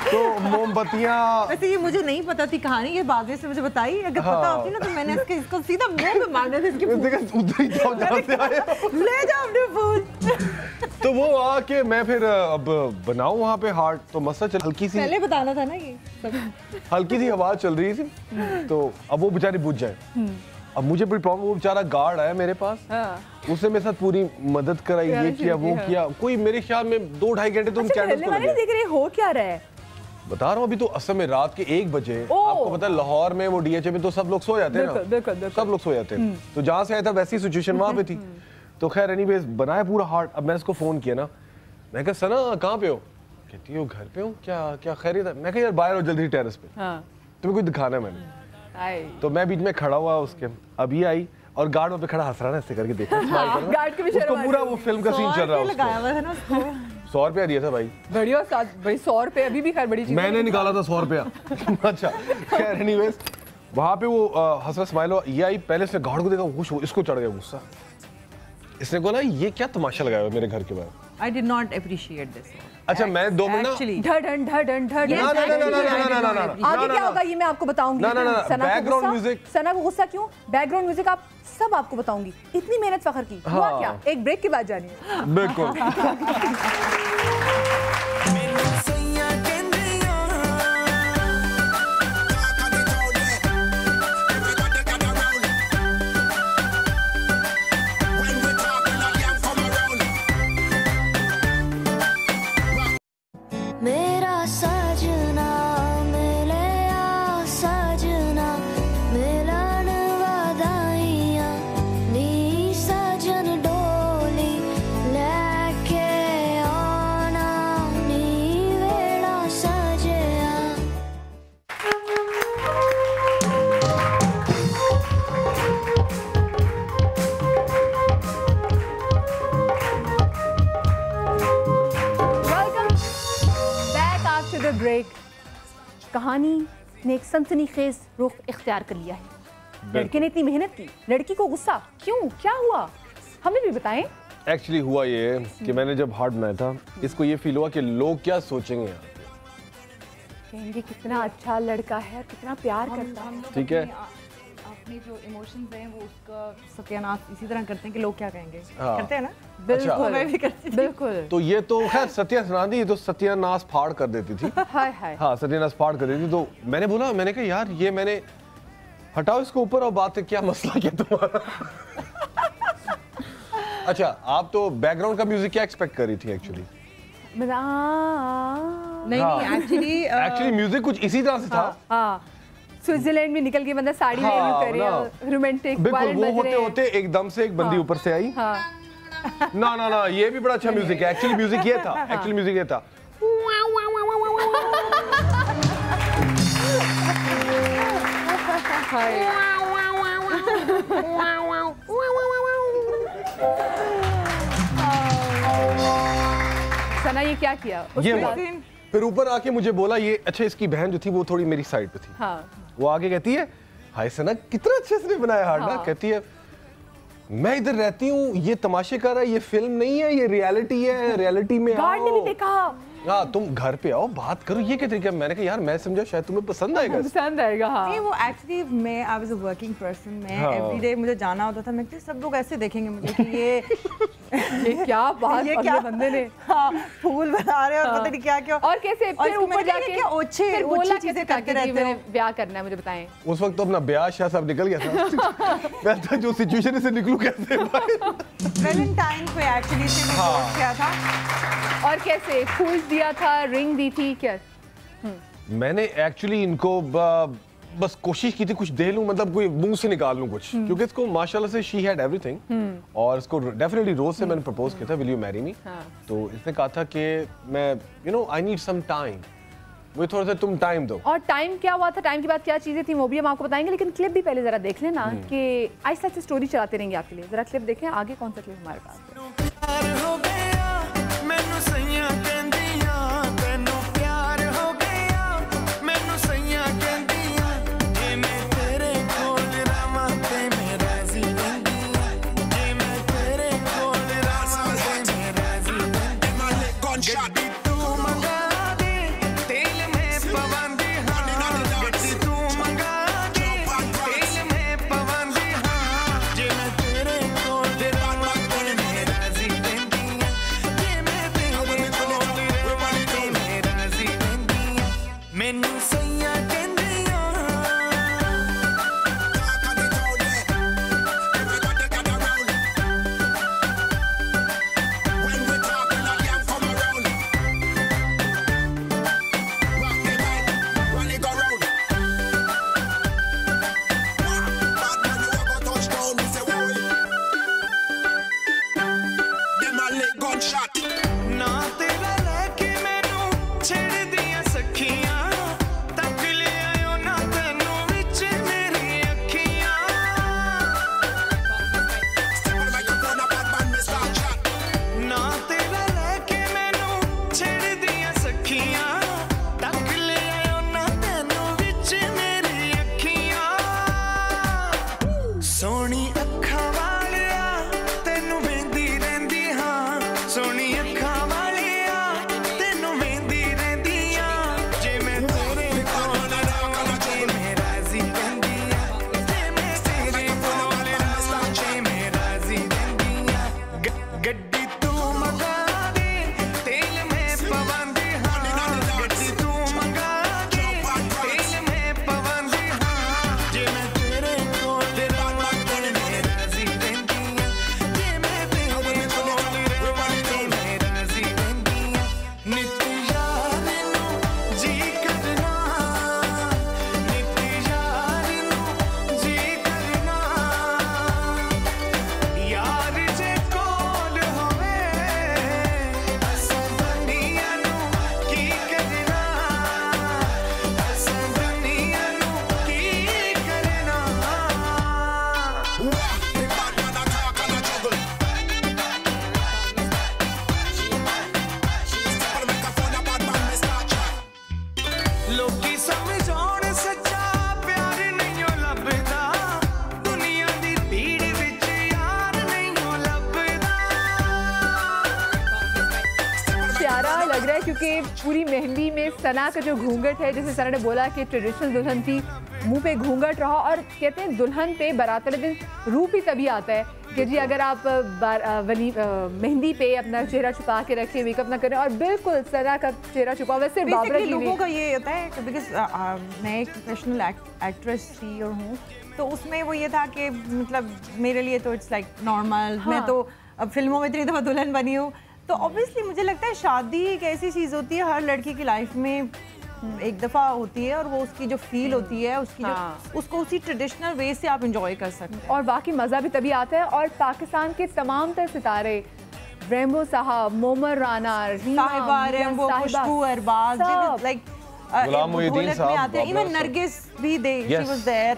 तो मोमबत्तियाँ, वैसे ये मुझे नहीं पता थी कहानी, ये बाद में से मुझे बताई। अगर हाँ। पता होती ना तो मैंने इसको सीधा मुंह पे मारने थे इसके उधर ही जाओ जहाँ से आए हो। ले जाओ अपने फूल। तो वो आके मैं फिर अब बनाऊं वहाँ पे हार्ट। तो मसला चल हल्की सी, पहले बताना था ना ये सब। हल्की सी आवाज चल रही थी। तो अब वो बेचारी बुझ जाए। अब मुझे बड़ी प्रॉब्लम, वो बेचारा गार्ड आया मेरे पास। उसने मेरे साथ पूरी मदद कराई, ये किया वो किया। कोई मेरे ख्याल में 2-2.5 घंटे तो कैंडल्स को लगे। देख रहे हो क्या रहा है? बता रहा हूँ अभी तो असल में रात के 1 बजे। आपको पता है लाहौर में वो डीएचए में तो सब लोग सो जाते हैं ना। सब लोग सो जाते हैं। तो जहाँ से आया था वैसी सिचुएशन वहाँ पे थी। तो खैर एनीवेज बनाया पूरा हार्ट। अब मैं इसको फोन किया ना, मैं कहा सना कहाँ पे हो? कहती हो घर पे हूँ। क्या खैरियत है? मैं कहा यार बाहर हो जल्दी टेरेस पे, तुम्हें कुछ दिखाना है मैंने। तो मैं बीच में खड़ा हुआ उसके, अभी आई और गार्ड पे खड़ा हंस रहा है ऐसे करके देखो। उसको पूरा वो फिल्म का सीन चल रहा है। 100 रुपया दिया था भाई। बढ़िया भाई, 100 रुपये अभी भी खैर बड़ी चीज। मैंने निकाला था 100 रुपया। अच्छा खैर एनीवेज वहाँ पे वो हंसरा स्माइल हुआ। ये आई, पहले से गार्ड को देखा, खुश हो, इसको चढ़ गया गुस्सा। इसने बोला ये क्या तमाशा लगाया हुआ मेरे घर के बाहर। I did not appreciate this. अच्छा मैं 2 मिनट ढन आगे क्या होगा ये मैं आपको बताऊंगी। बैकग्राउंड म्यूजिक, सना को गुस्सा क्यों, बैकग्राउंड म्यूजिक आप सब आपको बताऊंगी। इतनी मेहनत फखर की हुआ क्या, एक ब्रेक के बाद जानिए। बिल्कुल। मेरा सजना मिले आ सजना मिलन वदाइयां नी सजन डोली लेके आना नी वेड़ा सजया। ब्रेक। कहानी ने एक सनसनीखेज रुख इख्तियार कर लिया है। लड़के ने इतनी मेहनत की, लड़की को गुस्सा क्यों, क्या हुआ, हमें भी बताएं। एक्चुअली हुआ ये कि मैंने जब हार्ट बनाया था, इसको ये फील हुआ कि लोग क्या सोचेंगे यहाँ पे। कहेंगे कितना अच्छा लड़का है, कितना प्यार करता है। ठीक है, अपने जो इमोशंस हैं वो उसका सत्यानाश इसी तरह करते हैं कि लोग क्या कहेंगे। हाँ। करते हैं ना। बिल्कुल अच्छा। मैं भी करती थी। बिल्कुल। तो ये तो खैर सत्यानाश ये तो सत्यानाश फाड़ कर देती थी। हाय हाय। हाँ सत्यानाश फाड़ कर देती। तो मैंने बोला, मैंने कहा यार ये मैंने हटाओ इसको ऊपर और बात है क्या मसला क्या तुम्हारा। अच्छा आप तो बैकग्राउंड का म्यूजिक क्या एक्सपेक्ट कर रही थी एक्चुअली? नहीं एक्चुअली म्यूजिक कुछ इसी तरह से था। हाँ स्विट्जरलैंड में निकल के बंदा साड़ी में रोमांटिक बिल्कुल वो होते होते एकदम से एक बंदी ऊपर से आई। ना ये भी बड़ा अच्छा म्यूजिक है। एक्चुअली म्यूजिक ये था, एक्चुअली म्यूजिक ये था। सना ये क्या किया? ये फिर ऊपर आके मुझे बोला ये, अच्छा इसकी बहन जो थी वो थोड़ी मेरी साइड पे थी। वो आगे कहती है हाय सना कितना अच्छे से बनाया हार्ट ना। कहती है मैं इधर रहती हूँ, ये तमाशे कर रहा है, ये फिल्म नहीं है, ये रियलिटी है, रियलिटी में गार्ड ने भी देखा हाँ तुम घर पे आओ बात करो, ये क्या तरीका? मैंने कहा यार मैं समझा शायद तुम्हें पसंद आएगा। पसंद आएगा हाँ। नहीं वो एक्चुअली मैं I was a working person, मैं एवरीडे मुझे जाना होता था, मैं कहती सब लोग ऐसे देखेंगे मुझे कि ये क्या बात, ये क्या बंदे ने फूल बना रहे और पता नहीं क्या क्या, और कैसे फिर ऊपर जाके क्या ओछे बोला चीजें करते रहते हो। ब्याह करना है मुझे बताएं। उस वक्त तो अपना ब्याह शाह सब निकल गया था। मैं था जो सिचुएशन से निकलूं कैसे। वैलेंटाइन पे एक्चुअली से मैं क्या था और कैसे फूल दिया था, रिंग दी थी क्या? मैंने एक्चुअली इनको बस कोशिश की थी कुछ दे लूं, मतलब कोई मुंह से निकाल लूं कुछ, क्योंकि इसको माशाल्लाह से शी हैड एवरीथिंग और इसको डेफिनेटली रोज से मैंने प्रपोज किया था विल यू मैरी मी, तो इसने कहा था कि मैं you know I need some time, वो थोड़ा सा तुम टाइम दो। और टाइम क्या हुआ था, टाइम के बाद क्या चीजें थी वो भी हम आपको बताएंगे, लेकिन क्लिप भी पहले जरा देख लेना कि आहिस्ता आहिस्ता स्टोरी चलाते रहेंगे आपके लिए। जरा क्लिप देखें, आगे कौन सा क्लिप हमारे पास है। क्योंकि पूरी मेहंदी में सना का जो घूंघट है, जैसे सना ने बोला कि ट्रेडिशनल दुल्हन थी, मुंह पे घूंघट रहा, और कहते हैं दुल्हन पे बारात वाले दिन रूप ही तभी आता है कि जी अगर आप मेहंदी पे अपना चेहरा छुपा के रखें, मेकअप ना करें, और बिल्कुल सना का चेहरा छुपा। वैसे लोगों का ये होता है बिकॉज मैं एक प्रोफेशनल एक्ट्रेस थी और हूँ, तो उसमें वो ये था कि मतलब मेरे लिए तो इट्स लाइक नॉर्मल, मैं तो अब फिल्मों में इतनी दफ़ा दुल्हन बनी हूँ, तो ऑब्वियसली मुझे लगता है शादी एक ऐसी चीज़ होती है हर लड़की की लाइफ में एक दफ़ा होती है, और वो उसकी जो फील होती है उसकी जो उसको उसी ट्रेडिशनल वे से आप इंजॉय कर सकते हैं, और बाकी मज़ा भी तभी आता है। और पाकिस्तान के तमाम तर सितारे, रेम्बो साहब, मोमर राना, साहिबा, रेम्बो, खुशबू, अरबाज, लाइक ढोलक में आते हैं, इवन नरगिस भी she was there,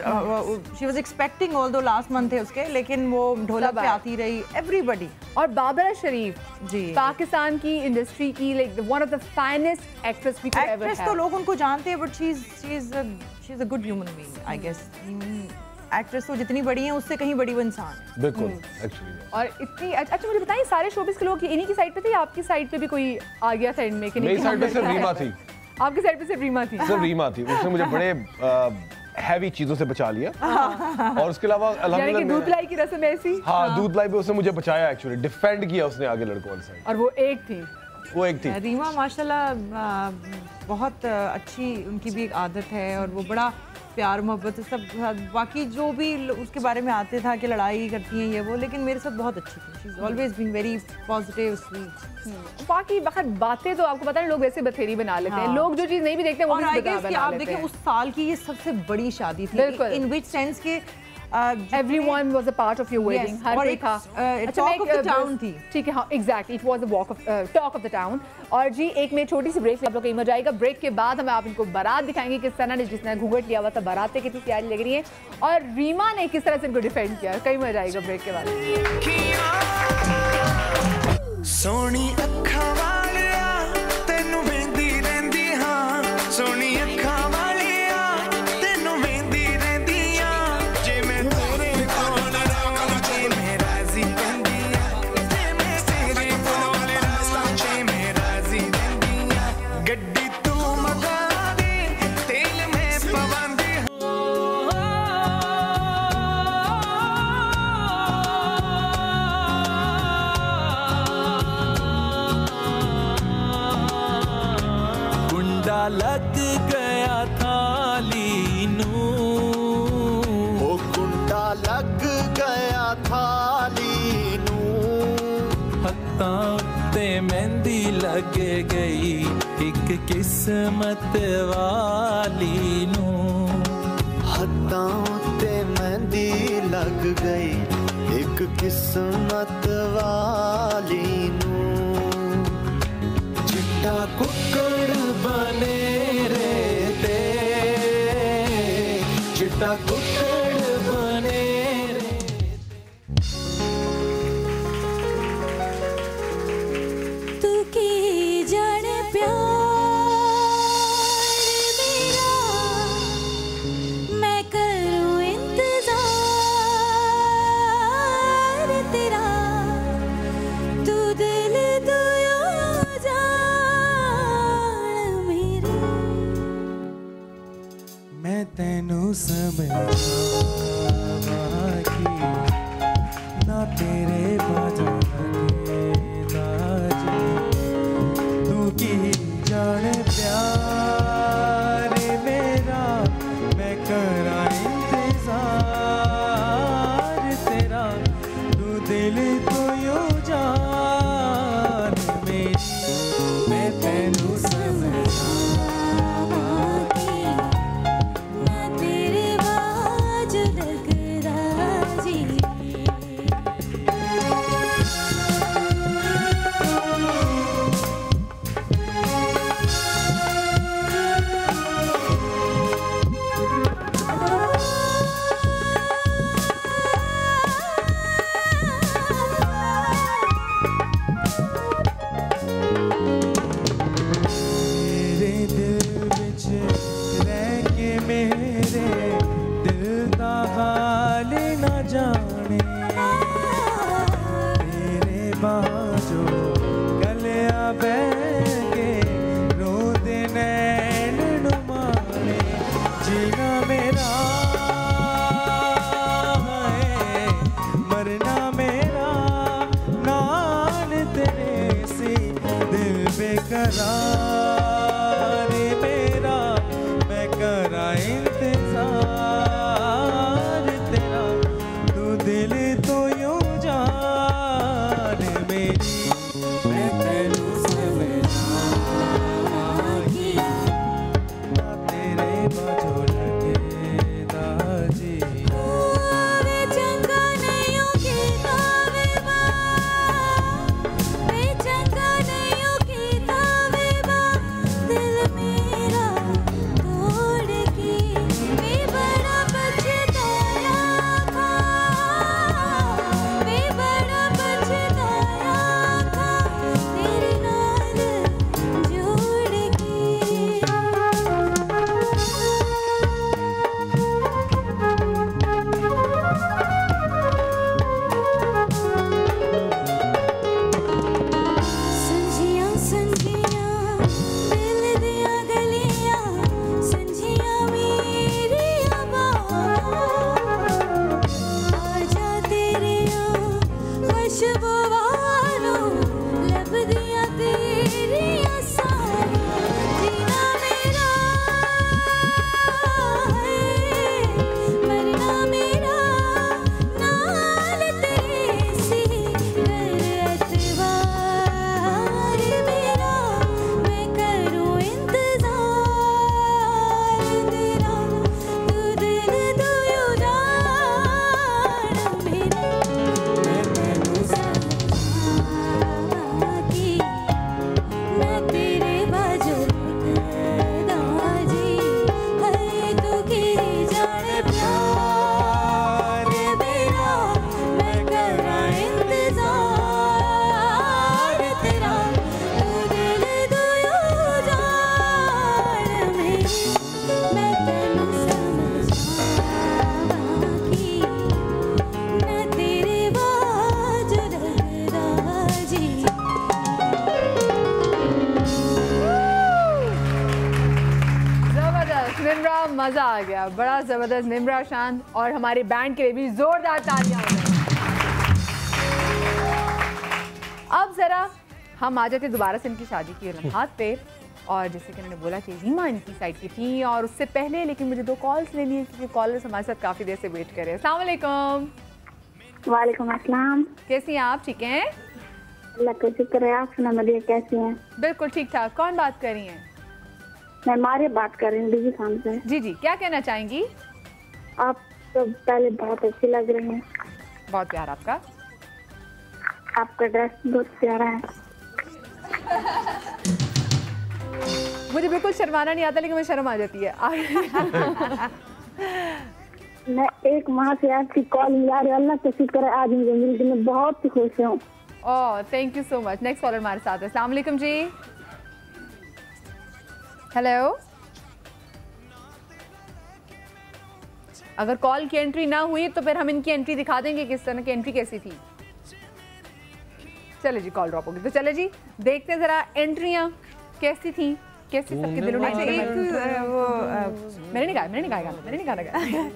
she was expecting, although last month थे उसके, लेकिन वो ढोलक पे आती रही, everybody। और बाबरा शरीफ जी पाकिस्तान की इंडस्ट्री की like one of the finest actress we could ever have। तो लोग उनको जानते हैं, but she's a good human being, I guess। Actress तो जितनी बड़ी हैं उससे कहीं बड़ी वो इंसान है। बिल्कुल एक्चुअली। और इतनी अच्छा मुझे बताइए, सारे शोबिस के लोग इन्हीं की साइड पे थे या आपकी साइड पे भी कोई आ गया था इनमें? मेरी साइड पे सिर्फ रीमा थी। आपकी साइड पे सिर्फ रीमा थी? सिर्फ रीमा थी, उसने मुझे बड़े हैवी चीजों से बचा लिया। और उसके अलावा अल्हम्दुलिल्लाह दूध लाई की रस्म ऐसी। हाँ, दूध लाई पे उसने मुझे बचाया एक्चुअली, डिफेंड किया उसने आगे लड़कों वाली साइड। और वो एक थी रीमा माशाल्लाह, बहुत अच्छी उनकी भी एक आदत है और वो बड़ा प्यार मोहब्बत सब। बाकी जो भी उसके बारे में आते था कि लड़ाई करती हैं ये वो, लेकिन मेरे साथ बहुत अच्छी थी। She is always been very positive sweet. बाकी बातें तो आपको पता है लोग वैसे बथेरी बना लेते हैं। लोग जो चीज़ नहीं भी देखते वो भी बना लेते हैं। आप देखें उस साल की ये सबसे बड़ी शादी थी। बिल्कुल। इन विच सेंस के everyone was a part of your wedding. हर कोई था। टॉक ऑफ द टाउन थी। ठीक है, हाँ exactly, it was a talk of the town. और जी एक में छोटी सी ब्रेक आप लोग कहीं जाएगा। ब्रेक के बाद हमें आप इनको बारात दिखाएंगे किस तरह ने, जिसने घूंघट लिया हुआ था, बारात कितनी तैयारी लग रही है और रीमा ने किस तरह से इनको डिफेंड किया। कहीं मजा आएगा ब्रेक के बाद। सोनी अखा वालिया तेनू मेंदी रहंदी, हां सोनी अखा वालिया तेनू मेंदी रहंदी, जे मैं तेरे कोल रहां जे मैं राजी रहंदी, जे मैं तेरे कोल रहां जे मैं राजी रहंदी, गड्डी तू मगा दे तेल में पवांदी। लग गया थाली नू, ओ कुंडा लग गया थाली नू, हत्थां ते मेहंदी लग गई एक किस्मत वाली नू, हत्थां ते मेहंदी लग गई एक किस्मत वाली नू, चिट्टा कुक्कड़ बने रे ते, चिट्टा कुक्कड़ बने रे। तू की जाने प्यार मेरा, मैं करूं इंतजार तेरा, तू दिल तू मैं तेनू समझावा की ना तेरे बजाने लाजे, तू की जाने प्यार मेरा, मैं करा इंतजार तेरा, तू दिल तो यूं जान मेरी, मैं तेनू समझावा गया, बड़ा जबरदस्त। निम्रा शांत और हमारे बैंड के लिए भी जोरदार तालियां। अब जरा हम आ जाते दोबारा से इनकी शादी की लम्हात पे, और जैसे कि उन्होंने बोला कि रीमा इनकी साइड की थी और उससे पहले, लेकिन मुझे 2 कॉल्स लेनी है क्योंकि कॉलर्स हमारे साथ काफ़ी देर से वेट कर रहे हैं। अस्सलाम वालेकुम। वालेकुम अस्सलाम। कैसी हैं आप? ठीक हैं? अल्लाह का शुक्र है। आप सुना मरिया कैसी हैं? बिल्कुल ठीक ठाक। कौन बात कर रही हैं? मैं मारिया बात कर रही हूँ बिजी खान से। जी जी, क्या कहना चाहेंगी? आप तो पहले बहुत अच्छी लग रही हैं। बहुत प्यार आपका। आपका ड्रेस बहुत प्यारा है। मुझे बिल्कुल शर्माना नहीं आता, लेकिन मुझे शर्म आ जाती है। मैं 1 माह से आपकी कॉल मिला रही हूँ। अल्लाह का शुक्र है आज मुझे मिल गई। मैं बहुत खुश हूँ। Oh thank you so much. Next collar हमारे साथ है। अस्सलाम वालेकुम जी। हेलो। अगर कॉल की एंट्री ना हुई तो फिर हम इनकी एंट्री दिखा देंगे, किस तरह की एंट्री कैसी थी। चले जी, कॉल ड्रॉप होगी तो चले जी देखते हैं जरा एंट्रियां कैसी थी, कैसी सबके दिलों में। मैंने नहीं गाया।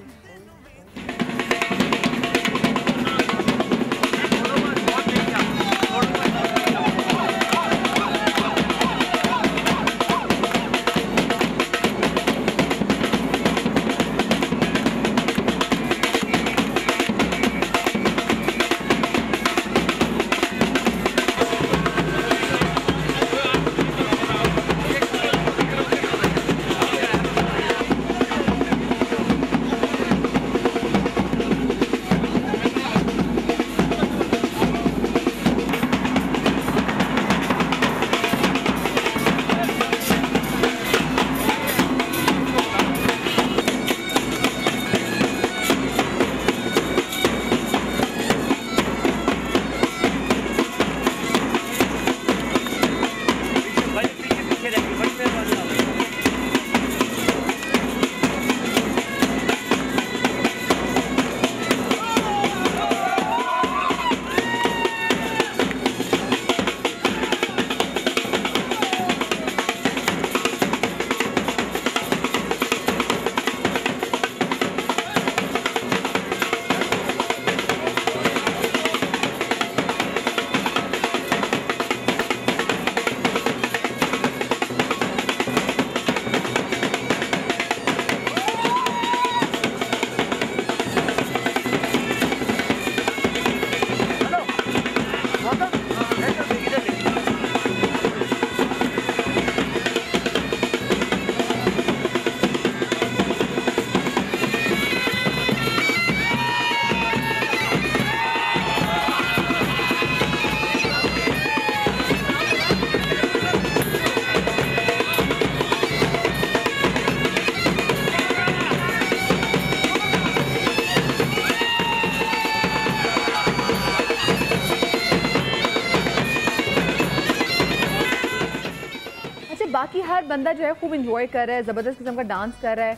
बाकी हर बंदा जो है खूब इंजॉय कर रहा है, ज़बरदस्त किस्म का डांस कर रहा है।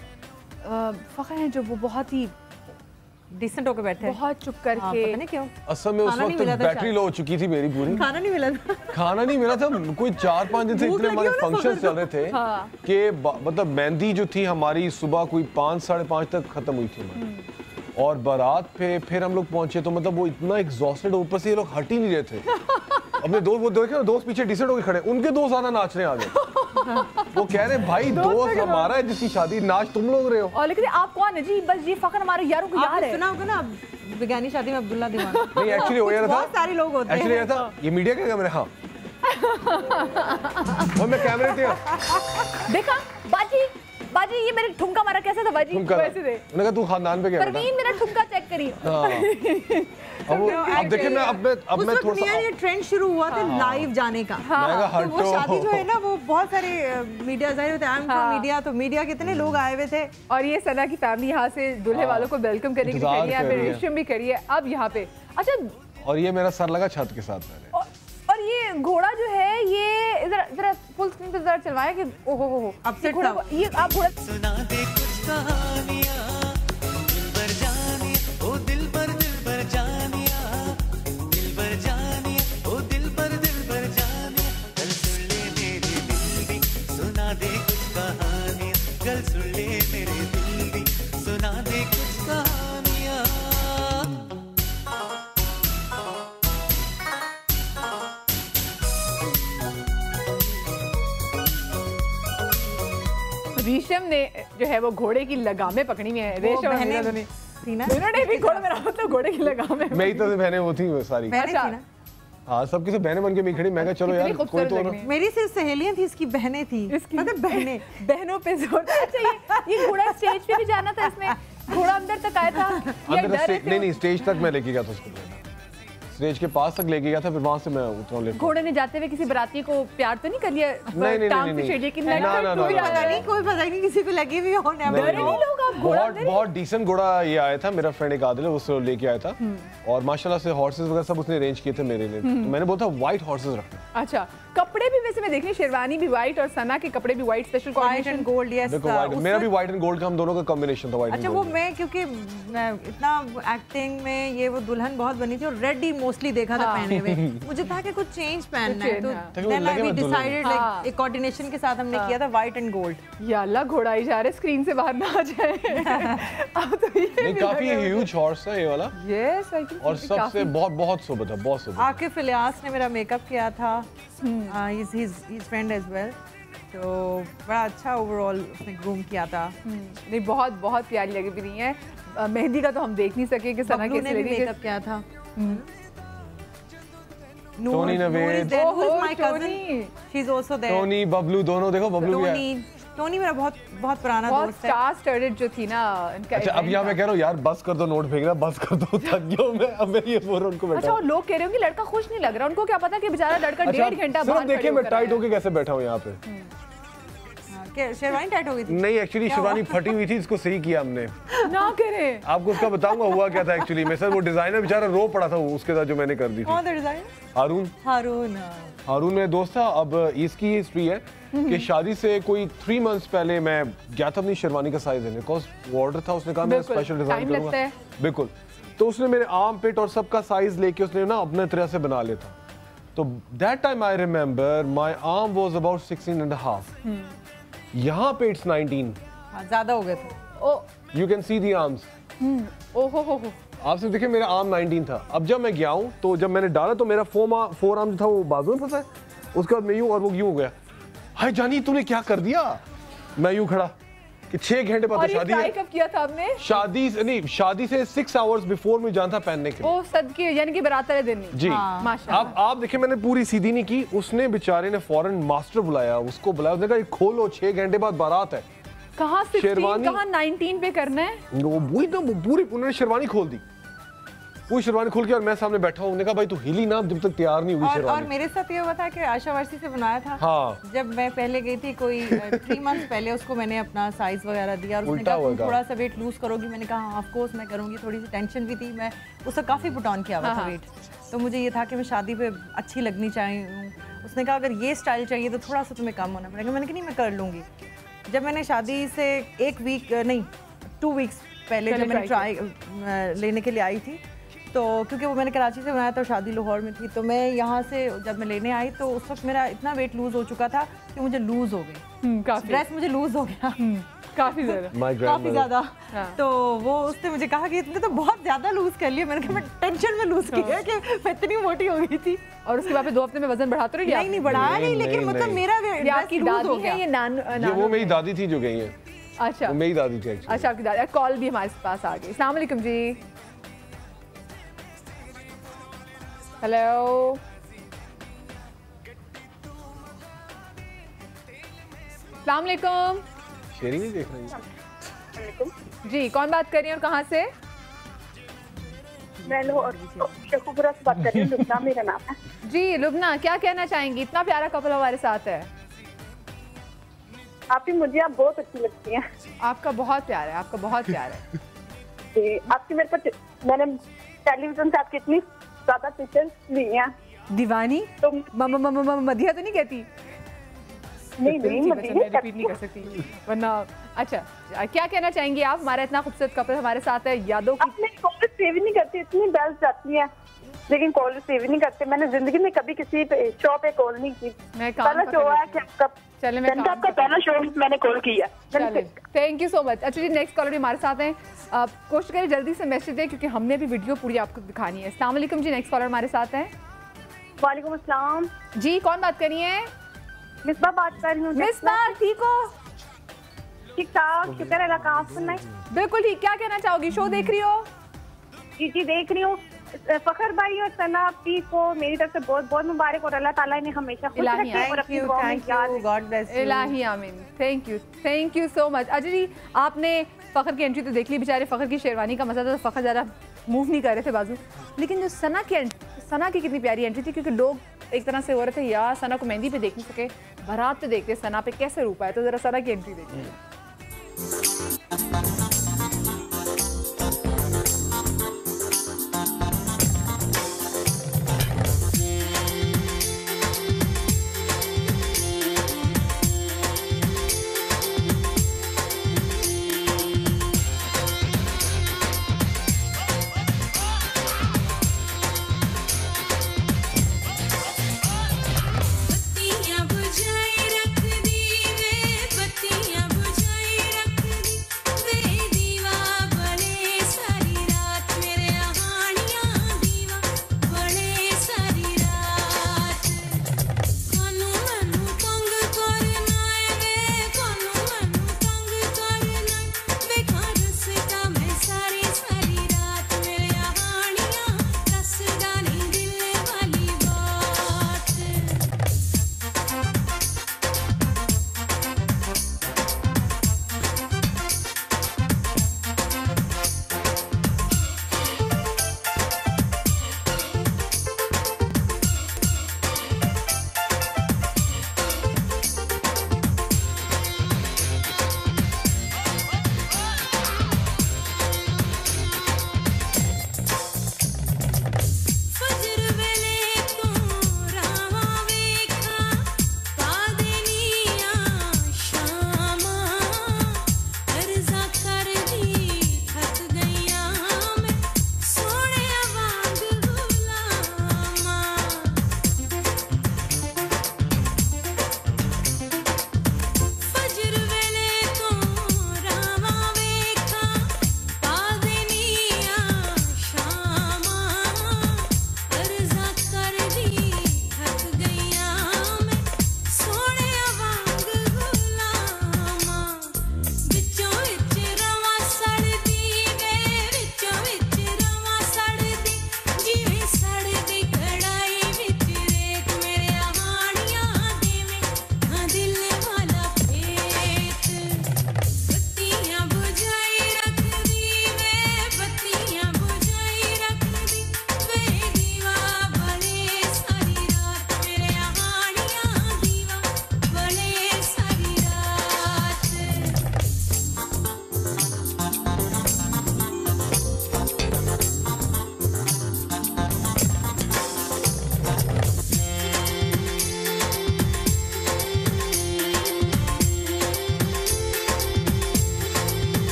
फ़ख्र है जो वो बहुत ही डिसेंट होकर बैठे हैं, बहुत चुप करके। पता नहीं क्यों असल में उस वक्त बैटरी लो हो चुकी थी मेरी पूरी। खाना नहीं मिला था। खाना नहीं मिला था। कोई 4-5 दिन से इतने हमारे फंक्शन चल रहे थे कि मतलब मेहंदी जो थी हमारी सुबह कोई 5-5:30 तक खत्म हुई थी हमारी, और बारात पे फिर हम लोग पहुंचे तो मतलब वो इतना एग्जॉस्टेड, ऊपर से ये लोग हट ही नहीं रहे थे। अपने दोस्त वो देखे ना, दोस्त पीछे डिसेंट होकर खड़े, उनके दोस्त ज़्यादा नाचने आ गए। वो कह रहे भाई दोस्त हमारा है जिसकी शादी, नाच तुम लोग रहे हो। और लेकिन आप कौन है जी? बस ये फखर हमारे यारों को यार है। सुना होगा ना विज्ञानी शादी में अब्दुल्ला दीवाना। नहीं एक्चुअली हो रहा था, बहुत सारे लोग होते हैं। एक्चुअली था ये मीडिया का कैमरा। हाँ और मैं कैमरे थे। देखा बाजी ये मेरे ठुमका मारा कैसा था बाजी? वैसे थे। उन्होंने कहा तू खानदान पे गया था। परवीन मेरा ठुमका चेक करी। अब देखिए मैं अब मैं थोड़ा सा ये ट्रेंड शुरू हुआ था लाइव जाने का। तो वो शादी जो है ना वो बहुत सारे मीडिया जाहिर होते हैं, आई एम फ्रॉम मीडिया, तो मीडिया कितने लोग आए हुए थे। और ये सना की फैमिली यहाँ से दूल्हे वालों को वेलकम करने के लिए खड़ी है, फिर रिसेप्शन भी करी है अब यहाँ पे। अच्छा, और ये मेरा सर लगा छत के साथ मैंने। और ये घोड़ा जो है ये इधर फुल स्क्रीन पे जरा चलवाया कि ओहो हो अपसेट घोड़ा, ये आप घोड़ा सुना दे कुछ कहानियां दिल भर जानिए ओ दिल भर जानिया, दिल भर जानिए ओ दिल भर जानिया। कल सुन ले मेरे दिल दी, सुना दे कुछ कहानियां, कल सुन ले मेरे दिल दी, रीशम ने जो है वो घोड़े की लगामें पकड़ी हुई है। रेशम उन्होंने भी घोड़े में मतलब घोड़े की लगामें। मेरी तो बहनें वो थी सारी। हाँ सबकी सब बहनें बन के खड़ी। मैं चलो यार कोई तो मेरी सिर्फ सहेलियां थी, इसकी बहनें थी, मतलब बहनें बहनों पे जोर। अच्छा ये घोड़ा स्टेज पे भी जाना था, इसमें घोड़ा अंदर तक आया था? नहीं स्टेज तक मैं लेके गया था उसको, स्टेज के पास तक लेके गया था, फिर वहां से मैं उतरा लेट। घोड़े ने जाते हुए किसी बराती को प्यार तो नहीं कर लिया? नहीं कोई पता नहीं किसी को लगी भी हो। बहुत डिसेंट घोड़ा ये आया था, मेरा फ्रेंड एक आदिल है, उससे लेके आया था और माशाल्लाह से हॉर्सेस वगैरह सब उसने अरेंज किए थे मेरे लिए। तो मैंने बोला था व्हाइट हॉर्सेस रखना। अच्छा कपड़े भी वैसे मैं देख रही, शेरवानी भी व्हाइट और सना के कपड़े भी white, special combination gold. Yes मेरा भी व्हाइट एंड गोल्ड का, हम दोनों का कॉम्बिनेशन था व्हाइट। अच्छा वो मैं क्योंकि इतना एक्टिंग में ये वो दुल्हन बहुत बनी थी और रेड ही मोस्टली देखा था पहने हुए, मुझे था कि कुछ चेंज पहनना है, तो देन आई डिसाइडेड लाइक एक कोऑर्डिनेशन के साथ हमने किया था व्हाइट एंड गोल्ड। या अल्लाह घोड़ा ही जा रहा है, स्क्रीन से बाहर ना आ जाए। अब तो ये काफी ह्यूज हॉर्स है ये वाला। Yes I think. और सबसे बहुत सुबह था, बहुत सुबह। आकिफ इलियास ने मेरा मेकअप किया था, his friend as well, तो बड़ा अच्छा ओवरऑल उसने ग्रूम किया था। नहीं बहुत प्यारी लगी भी नहीं है। मेहंदी का तो हम देख नहीं सके कि सना कैसे लगी। मेकअप किया था Tony Naved, she is also there. Tony Bablu दोनों देखो, बबलू भी है। टोनी मेरा बहुत पुराना दोस्त है। स्टार स्टडड जो थी ना इनका। अच्छा अब यहाँ मैं कह रहा हूँ यार बस कर दो, नोट फेंक रहा, बस कर दो, थक गया मैं। अब मैं ये बोल रहा हूँ उनको बैठा। अच्छा और लोग कह रहे होंगे लड़का खुश नहीं लग रहा, उनको क्या पता कि बेचारा लड़का 1.5 घंटा बाहर देखिए मैं टाइट होके कैसे बैठा हूँ यहाँ पे। शेरवानी टाइट हो गई थी? नहीं एक्चुअली शेरवानी फटी हुई थी, इसको सही किया हमने। ना करे आपको उसका बताऊंगा हुआ क्या था एक्चुअली। मेरे साथ वो डिजाइनर बेचारा रो पड़ा था उसके साथ जो मैंने कर दी थी। कौन था डिजाइनर? हारून मेरा दोस्त था। अब इसकी हिस्ट्री है कि शादी से कोई 3 मंथ्स पहले मैं गया था अपनी शेरवानी का साइज लेने, बिकॉज वो ऑर्डर था, उसने कहा मैं स्पेशल डिजाइन करूंगा। बिल्कुल, तो उसने मेरे आर्म पिट और सबका साइज लेके उसने ना अपने तरह से बना लिया था। तो that time I remember my arm was about 16.5, यहाँ पे इट्स 19। ज्यादा हो गए थे। Oh you can see the arms. ओहो आप सिर्फ देखिए मेरा आर्म 19 था। अब जब मैं गया हूँ तो जब मैंने डाला तो मेरा फोर आर्म जो था वो बाजू में फंसा है, उसके बाद मैं यूं और वो यूं हो गया। हाय जानी तूने क्या कर दिया? मैं यूं खड़ा कि 6 घंटे बाद शादी है। कब किया था आपने? शादी से 6 आवर्स बिफोर में जाना था पहनने के लिए। ओ सदके, यानी कि बारात वाले दिन। जी अब आप देखिए मैंने पूरी सीधी नहीं की, उसने बेचारे ने फॉरेन मास्टर बुलाया, उसको बुलाया, उसने कहा खोलो 6 घंटे बाद बारात है। कहाँ 16 कहाँ 19 पे करना है? वही तो पूरी उन्होंने शेरवानी खोल दी, पूरी शेरवानी खोल के, और मैं सामने बैठा हूँ। उन्होंने कहा भाई तू हिली ना जब तक तैयार नहीं हुई शेरवानी। और मेरे साथ ये हुआ था कि आशा वर्सी से बनाया था। हाँ। जब मैं पहले गई थी कोई 3 मंथ्स पहले, उसको मैंने अपना साइज वगैरह दिया और उसने कहा तुम थोड़ा सा वेट लूज करोगी। मैंने कहा हाँ ऑफ कोर्स मैं करूँगी। थोड़ी सी टेंशन भी थी, मैं उससे काफ़ी पुट ऑन किया हुआ था वेट, तो मुझे ये था कि मैं शादी पे अच्छी लगनी चाहिए। उसने कहा अगर ये स्टाइल चाहिए तो थोड़ा सा तुम्हें कम होना पड़ेगा। मैंने कहा नहीं मैं कर लूँगी। जब मैंने शादी से 2 वीक्स पहले जब मैंने ट्राई लेने के लिए आई थी, तो क्योंकि वो मैंने कराची से बनाया था, शादी लाहौर में थी, तो मैं यहाँ से जब मैं लेने आई तो उस वक्त मेरा इतना वेट लूज हो चुका था कि मुझे लूज हो गई, ड्रेस मुझे लूज हो गया काफ़ी ज़्यादा। तो वो उसने मुझे कहा कि इतने तो बहुत ज़्यादा लूज कर लिया। मैंने कहा मैं टेंशन में लूज किया कि मैं इतनी मोटी हो गई थी। और उसके बाद 2 हफ्ते में वजन बढ़ाते रहे? नहीं बढ़ाया नहीं, लेकिन मतलब मेरा आपकी दादी है ये वो मेरी दादी थी जो गई है। अच्छा मेरी दादी थी। अच्छा आपकी दादी। कॉल भी हमारे पास आ गई। अस्सलाम वालेकुम जी। हेलो अस्सलाम वालेकुम। शेरी नहीं देख रही जी, कौन बात कर रही है और कहाँ से? मैं शेखुपुरा से बात कर रही हूँ, लुबना मेरा नाम है। जी लुबना, क्या कहना चाहेंगी? इतना प्यारा कपल हमारे साथ है। आप बहुत अच्छी लगती हैं। आपका बहुत प्यार है, आपका बहुत प्यार है। जी आपकी मेरे को मैंने टेलीविजन से आपकी इतनी ज्यादा पिक्चर्स ली हैं। दीवानी तो मदिया तो नहीं कहती? नहीं रिपीट नहीं कर सकती वरना। अच्छा क्या कहना चाहेंगी आप? हमारा इतना खूबसूरत कपल हमारे साथ है। यादों की अपने कॉलेज सेव नहीं करती, इतनी बेल्स जाती हैं लेकिन कॉल सेव नहीं करते। मैंने जिंदगी में कभी किसी शो पे कॉल नहीं की। पहला शो है कि आपका पहला शो मैंने कॉल किया। Thank you so much. अच्छा जी नेक्स्ट कॉलर हमारे साथ हैं, कोशिश करें जल्दी से मैसेज दें क्योंकि हमने भी वीडियो पूरी आपको दिखानी है। अस्सलाम वालेकुम जी, नेक्स्ट कॉलर हमारे साथ हैं। वालेकुम अस्सलाम जी, कौन बात कर रही है? मिसबा बात कर रही हूँ। मिसबा ठीक हो? ठीक ठाक, शुक्र है का। आप सुनाए? बिल्कुल ठीक। क्या कहना चाहोगी? शो देख रही हो? जी जी देख रही हूँ। फखर भाई और सना आपी को मेरी तरफ से बहुत बहुत मुबारक और अल्लाह ताला ने हमेशा खुश रखे और अपनी दुआओं में याद रखे। God bless you. इलाही आमीन। Thank you so much. Ajay ji, आपने फखर की एंट्री तो देख ली। बेचारे फखर की शेरवानी का मजा था, तो फखर ज़रा मूव नहीं कर रहे थे बाजू। लेकिन जो सना की कितनी प्यारी एंट्री थी, क्योंकि लोग एक तरह से हो रहे थे यार सना को मेहंदी पे देख नहीं सके, बारात पे देखते सना पे कैसे रूप आए। तो ज़रा सना की एंट्री देखिए।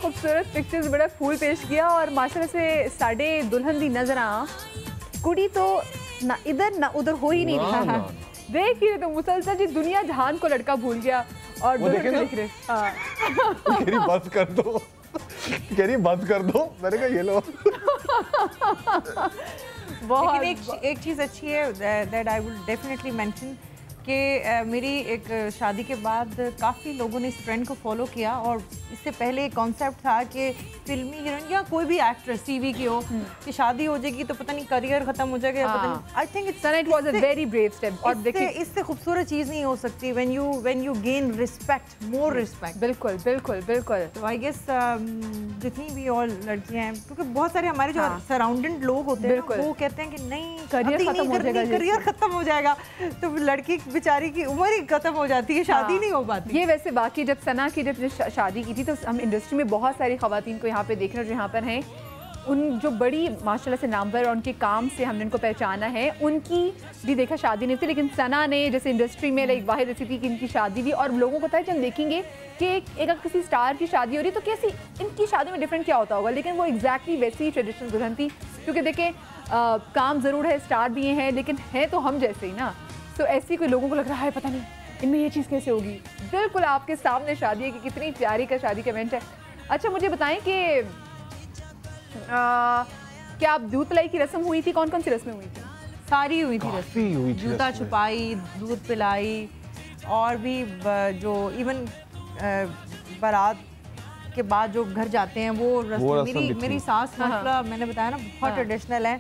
खूबसूरत पिक्चर्स बड़ा फूल पेश किया और माशाल्लाह से साढ़े दुल्हन दी नजर आ कुड़ी तो ना इधर ना उधर हो ही नहीं रहा। देख ही तो मुसलसल जी दुनिया जहान को लड़का भूल गया और दुल्हन को देख रहे। कह रही बस कर दो, कह रही बस कर दो, मैंने कहा ये लो। लेकिन एक चीज़ अच्छी है that I will definitely mention कि मेरी एक शादी के बाद काफ़ी लोगों ने इस ट्रेंड को फॉलो किया और इससे पहले एक कॉन्सेप्ट था कि फिल्मी हीरोइन या कोई भी एक्ट्रेस टीवी की हो कि शादी हो जाएगी तो पता नहीं करियर खत्म हो जाएगा, पता नहीं। I think it was a very brave step और इससे खूबसूरत चीज़ नहीं हो सकती when you gain respect, more respect. बिल्कुल बिल्कुल बिल्कुल। तो आई गेस जितनी भी और लड़कियां हैं, क्योंकि बहुत सारे हमारे जो सराउंडेड लोग होते हैं वो कहते हैं कि नहीं करियर खत्म हो जाएगा, तो लड़की बेचारी की उम्र ही खत्म हो जाती है, शादी नहीं हो पाती। ये वैसे बाकी जब सना की जब शादी की थी तो हम इंडस्ट्री में बहुत सारी खवातीन को यहाँ पे देख रहे हैं जो यहाँ पर हैं उन जो बड़ी माशाल्लाह से नामवर और उनके काम से हमने उनको पहचाना है, उनकी भी देखा शादी नहीं थी, लेकिन सना ने जैसे इंडस्ट्री में लाइक वाहिद ऐसी थी कि इनकी शादी भी, और लोगों को पता है कि हम देखेंगे कि अगर किसी स्टार की शादी हो रही तो कैसी इनकी शादी में डिफरेंट क्या होता होगा, लेकिन वो एग्जैक्टली वैसी ट्रेडिशनल दुल्हन थी। क्योंकि देखें काम ज़रूर है, स्टार भी हैं, लेकिन है तो हम जैसे ही ना। तो ऐसी कोई लोगों को लग रहा है पता नहीं इनमें ये चीज़ कैसे होगी। बिल्कुल आपके सामने शादी है कि कितनी प्यारी का शादी का इवेंट है। अच्छा मुझे बताएं कि क्या आप दूध पिलाई की रस्म हुई थी? कौन कौन सी रस्में हुई थी? सारी हुई थी रस्में, जूता छुपाई, दूध पिलाई, और भी जो इवन बारात के बाद जो घर जाते हैं वो रस्में। मेरी सास मतलब मैंने बताया ना बहुत ट्रेडिशनल है।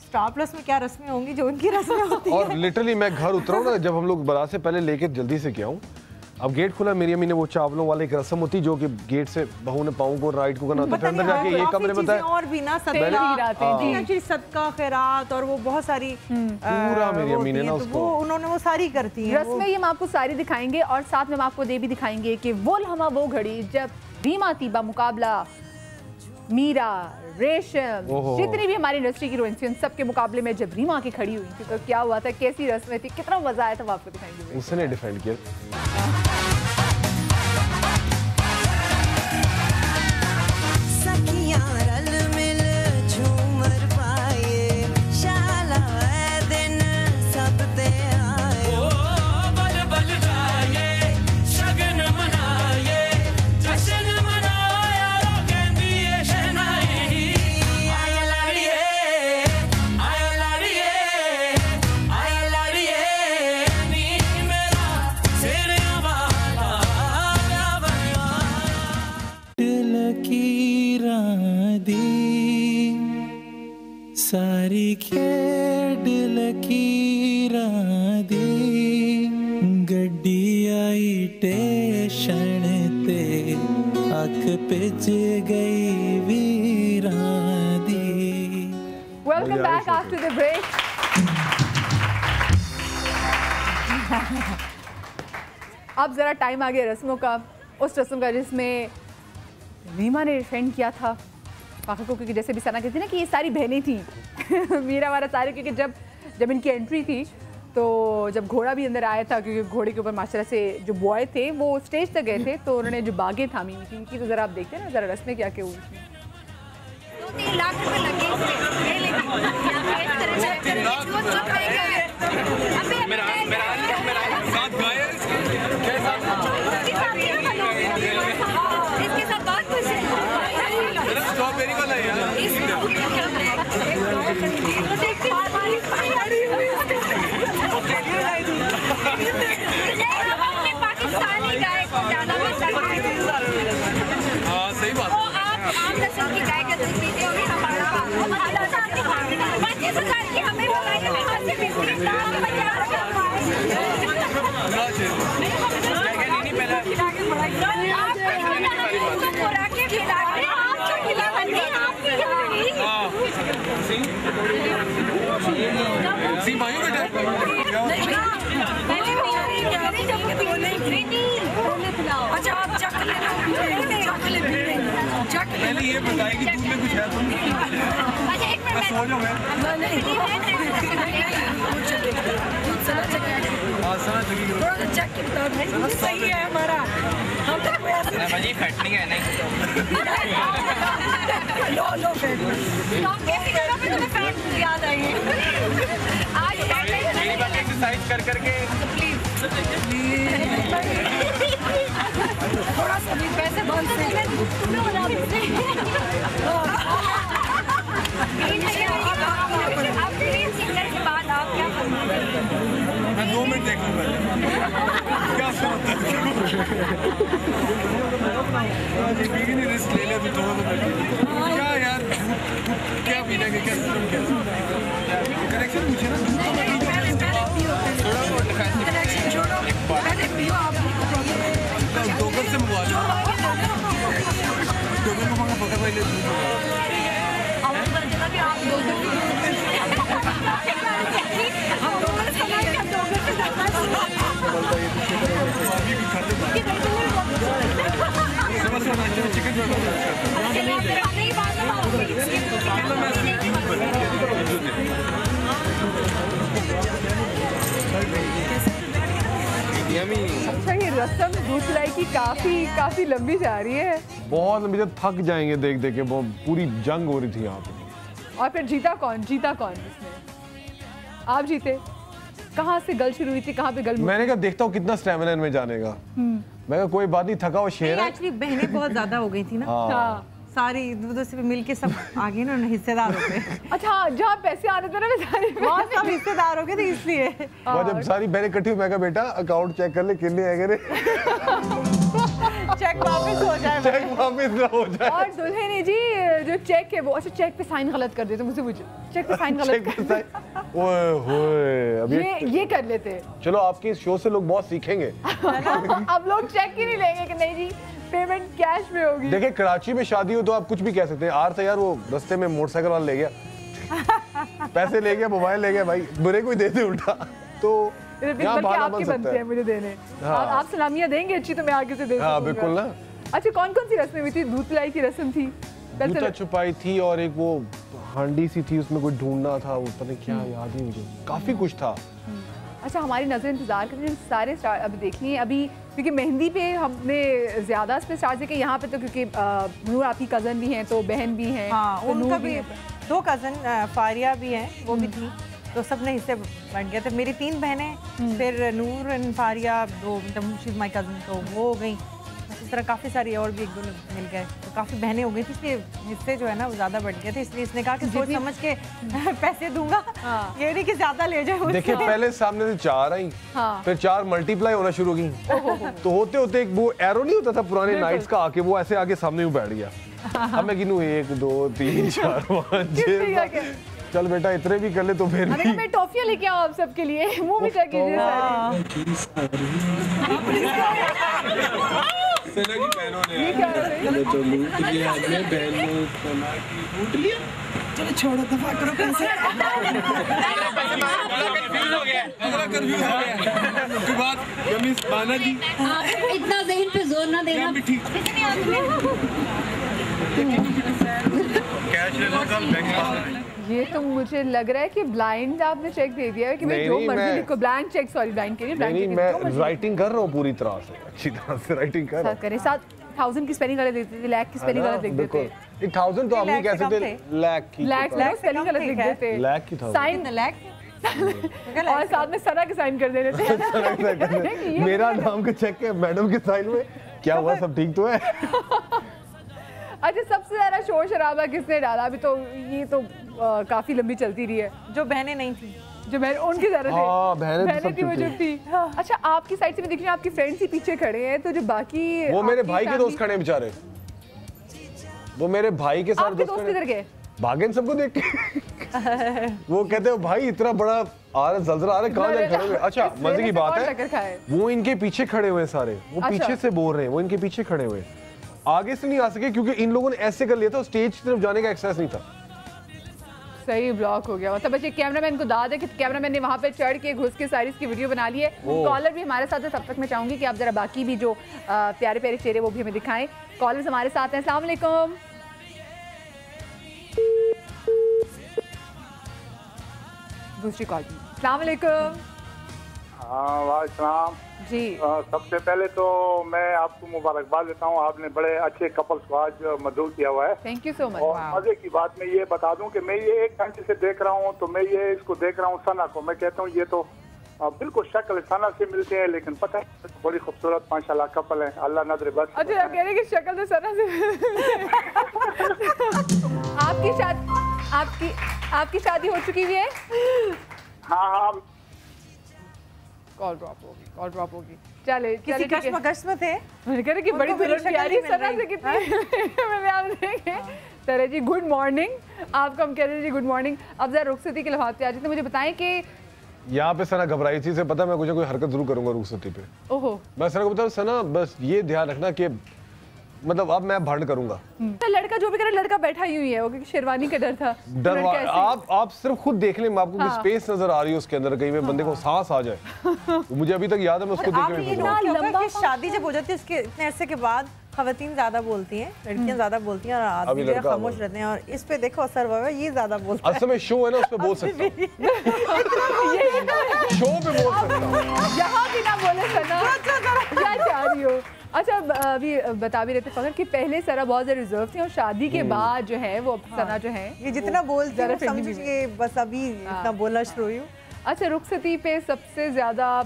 स्टार प्लस में क्या रस्में होंगी जो उनकी रस्में होती हैं। और लिटरली मैं घर उतरा हूँ ना, जब हम लोग बारात से पहले लेके जल्दी से गया हूँ, अब गेट खुला, मेरी अम्मी ने वो चावलों वाली एक रस्म होती जो कि गेट से बहू ने पाँव को राइट को करना था, फिर अंदर जाके ये कमरे में और भी ना सदका खैरात और वो बहुत सारी पूरा मेरी अम्मी ने ना उसको उन्होंने वो सारी करती हैं। रस्में ये हम आपको सारी दिखाएंगे और साथ में हम आपको ये भी दिखाएंगे कि वो लम्हा वो घड़ी जब रीमा थी बामुकाबला मीरा, रेशम, जितनी भी हमारी इंडस्ट्री की हीरोइंस थी, उन सब के मुकाबले में जब रीमा की खड़ी हुई थी तो क्या हुआ था, कैसी रस्में थी, कितना मजा आया था, वो आपको दिखाएंगे। उसने डिफेंड किया। सारी खेड लकीरा दी गड्डी आई टेशन ते अख पिच गई वीरा दी। Welcome back after the break. अब जरा टाइम आ गया रस्मों का, उस रस्म का जिसमें रीमा ने डिफेंड किया था फाखर को, क्योंकि जैसे भी सना कहती ना कि ये सारी बहनें थी मीरा वाला सारे, क्योंकि जब इनकी एंट्री थी तो जब घोड़ा भी अंदर आया था, क्योंकि घोड़े के ऊपर माशाल्लाह से जो बॉय थे वो स्टेज तक गए थे, तो उन्होंने जो बागें थामी हुई थी उनकी तो ज़रा आप देखते हैं ना जरा रस्में क्या क्या हुई थी। 2-3 लाख रुपए लगे इसके साथ बात स्ट्रॉबेरी वाला है पाकिस्तानी गाय को ज्यादा सही बात। आप आम नस्ल की गाय का दूध पीते होंगे, हमारा 25,000 की हमें बताइए अच्छा आप चख लेना, पहले ये बताएगी दूध में कुछ है तो सो जाओ मैं सही है हमारा, हम तो ये खटनी है नहीं लो फिर कैसी जगह पे तुम्हें फैट याद आएंगे आज एक्सरसाइज कर करके प्लीज थोड़ा सा भी पैसे बंद से मैं 2 मिनट देख लूँ क्या रिस्क ले ले क्या यार क्या पीना के क्या कनेक्शन पूछे ना दोगर से मंगवा लो दोगर को मंगा पकड़ भाई ले चिकन अच्छा, ये रस्म दूध पिलाई की काफी लंबी जा रही है। बहुत लंबी, जब थक जाएंगे देख देख के। पूरी जंग हो रही थी यहाँ पे। और फिर जीता कौन इसमें? आप जीते। कहाँ से गल शुरू हुई थी, कहाँ पे गल? मैंने कहा देखता हूँ कितना स्टेमिना इनमें जाने का। मैं कहा कोई बात नहीं, थका हुआ शेर है। एक्चुअली बहनें बहुत ज्यादा हो गई थी ना। हाँ। सारी दूध से मिलके सब आगे ना हिस्सेदार हो गए। अच्छा, जहाँ पैसे आने थे ना बेचारे, वहाँ सब हिस्सेदार हो गए थे इसलिए। और जब सारी बहनें इकट्ठी हुई, मैं कहा बेटा अकाउंट चेक कर ले कितने आएंगे रे। चेक वापस हो जाए। चेक वापस ना हो जाए। और दुल्हन जी जो चेक है वो, अच्छा चेक पे साइन गलत कर देते, मुझे पूछो चेक पे साइन गलत कर देते। ओए होए, अब ये कर लेते। चलो आपके इस शो से लोग बहुत सीखेंगे। अब लोग चेक ही नहीं लेंगे कि नहीं जी पेमेंट कैश में होगी। देखिए कराची में शादी हो तो आप कुछ भी कह सकते हैं। आर था यार, वो रास्ते में मोटरसाइकिल वाला ले गया, पैसे ले गया, मोबाइल ले गया, भाई बुरे कोई देते उल्टा। तो यहाँ बहाना बन सकता है मुझे देने। हाँ। आप सलामियाँ देंगे अच्छी, तो मैं आगे से दे हाँ बिल्कुल ना। अच्छा, कौन कौन सी रस्में हुई थी? दूध पिलाई की रस्म थी, जूता छुपाई थी, और एक वो हांडी सी थी, उसमें कोई ढूंढना था, वो पता नहीं क्या, याद नहीं मुझे, काफी कुछ था। अच्छा, हमारी नजर इंतजार करते हैं सारे स्टार अभी देखनी है अभी, क्योंकि मेहंदी पे हमने ज्यादा इस पे स्टार्ट किया यहाँ पे, तो क्योंकि नूर आपकी कजन भी हैं, तो बहन भी हैं। हाँ, तो उनका भी 2 कजन फारिया भी हैं, वो भी थी, तो सबने हिस्से बन गए थे। मेरी 3 बहनें, फिर नूर एंड फारिया 2, मतलब शी इज माय कजन, तो वो हो गई। इस तरह काफ़ी सारी और भी 1-2 मिल गए, तो काफ़ी बहनें हो गई थी, इसलिए हिस्से जो है ना वो ज़्यादा बढ़ गए थे। इसलिए इसने कहा कि सोच समझ के पैसे दूंगा। हाँ। ये नहीं कि ज़्यादा ले जाए। देखिए पहले सामने से 4 आई, हाँ। फिर 4 मल्टीप्लाई होना शुरू हो गई, तो होते होते एक वो एरो नहीं होता था पुराने नाइट्स का, आके वो ऐसे आगे सामने बैठ गया। अब मैं गिनूं 1 2 3 4 5 6। चल बेटा इतने भी कर ले तो फिर भी। मैं टॉफियां लेके आऊं आप सबके लिए, मुंह मीठा कीजिए सारे। सेना की बहनों ने ये क्या है? तो लूट लिया हमने, बहनों सोना की लूट लिया। चलो छोड़ो, दफा करो पैसे। कंफ्यूज हो गया। की बात कमीज बाना जी, इतना ज़हन पे जोर ना देना। कैश लेना कल बैंक। ये तो मुझे लग रहा है कि ब्लाइंड आपने चेक दे दिया है कि मैं जो मर्जी लिखो। ब्लैंक चेक, सॉरी ब्लैंक के लिए ब्लैंक चेक। मैं राइटिंग कर रहा हूँ पूरी तरह से, अच्छी तरह से राइटिंग कर रहा हूँ। करें 1000 की स्पेलिंग गलत लिख देते, लाख की स्पेलिंग गलत लिख देते। 1000 तो आप नहीं कह सकते, लाख की स्पेलिंग गलत लिख देते, लाख की था साइन लाख और साथ में सना के साइन कर दे देते। मेरा नाम का चेक है मैडम के साइन में, क्या हुआ सब ठीक तो है? अच्छा, सबसे ज्यादा शोर शराबा किसने डाला? अभी तो ये तो काफी लंबी चलती रही है। जो बहनें नहीं थी, जो बहन उनकी ज्यादा थी। हाँ, बहनें थी वो जो थी। अच्छा, आपकी साइड से मैं देख रही हूँ आपकी फ्रेंड्स ही पीछे खड़े हैं, तो जो बाकी वो मेरे भाई के दोस्त खड़े बेचारे, वो मेरे भाई के साथ दोस्त किधर गए? भागे सबको देख के। वो कहते हैं भाई इतना बड़ा आ रहा जलजला आ रहा है, कहाँ जाके खड़े हुए? अच्छा मजे की बात है, वो इनके पीछे खड़े हुए सारे, वो पीछे से बोल रहे हैं, वो इनके पीछे खड़े हुए, आगे से नहीं आ सके क्योंकि इन लोगों ने ऐसे कर लिया था, स्टेज की तरफ जाने का एक्सेस नहीं था। सही ब्लॉक हो गया। मतलब बच्चे कैमरामैन को दाद है कि कैमरामैन ने वहां पे चढ़ के घुस के सारी इसकी वीडियो बना ली है। कॉलर भी हमारे साथ है, तब तक मैं चाहूंगी कि आप जरा बाकी भी जो प्यारे प्यारे चेहरे वो भी हमें दिखाएं। कॉलर्स हमारे साथ हैं। अस्सलाम वालेकुम। दूसरी कॉल। अस्सलाम वालेकुम। हाँ वालेकुम जी। सबसे पहले तो मैं आपको मुबारकबाद देता हूँ, आपने बड़े अच्छे कपल्स को आज मदऊ किया हुआ है। Thank you so much. और मजे की बात मैं ये बता दूं कि मैं ये 1 घंटे से देख रहा हूँ, तो मैं ये इसको देख रहा हूँ सना को, मैं कहता हूँ ये तो बिल्कुल शक्ल सना से मिलते हैं, लेकिन पता है बड़ी खूबसूरत माशाल्लाह कपल है, अल्लाह नजर बस। अच्छा, आप कह रहे हैं कि शक्ल तो सना से आपकी शादी हो चुकी हुई है? हाँ। कॉल ड्रॉप होगी। चले किसी कश्मकश में थे, मैंने कह रहे कि बड़ी प्यारी सना से कितनी मैंने आप देखे। तरह जी गुड मॉर्निंग। आपको हम कह रहे थे जी गुड मॉर्निंग। अब जरा रुखसती के लिहाज पे आ जाते, मुझे बताएं कि यहाँ पे सना घबराई थी, से पता मैं कुछ ना कोई हरकत जरूर करूंगा रुखसती पे। ओहो। मैं सना को बता, सना बस ये ध्यान रखना कि मतलब अब मैं भंड करूंगा। लड़का जो भी करे, लड़का बैठा ही हुई है, वो क्योंकि शेरवानी का डर था। डर आप सिर्फ खुद देख लें, आपको हाँ। स्पेस नजर आ रही है उसके अंदर, कहीं में बंदे को सांस आ जाए। मुझे अभी तक याद है, मैं उसको देख रही हूँ। शादी जब हो जाती है उसके इतने अरसे के बाद, खवातीन ज्यादा बोलती हैं, लड़कियां ज्यादा बोलती हैं और आदमी जो है खामोश रहते हैं। और इस पे देखो असर हुआ है, ये ज्यादा बोलता है। असल में शो है ना, उस पे बोल सकता हूं। शो पे बोल सकता हूं, यहाँ भी ना बोले सना क्या चाह रही हो। अच्छा अभी बता भी रहे थे फखर कि पहले सना बहुत ज़्यादा रिजर्व थी और शादी के बाद जो है वो सना जो है ये जितना बोलती है समझिए बस अभी इतना बोलना शुरू हुई हूँ। अच्छा रुखसती पे सबसे ज़्यादा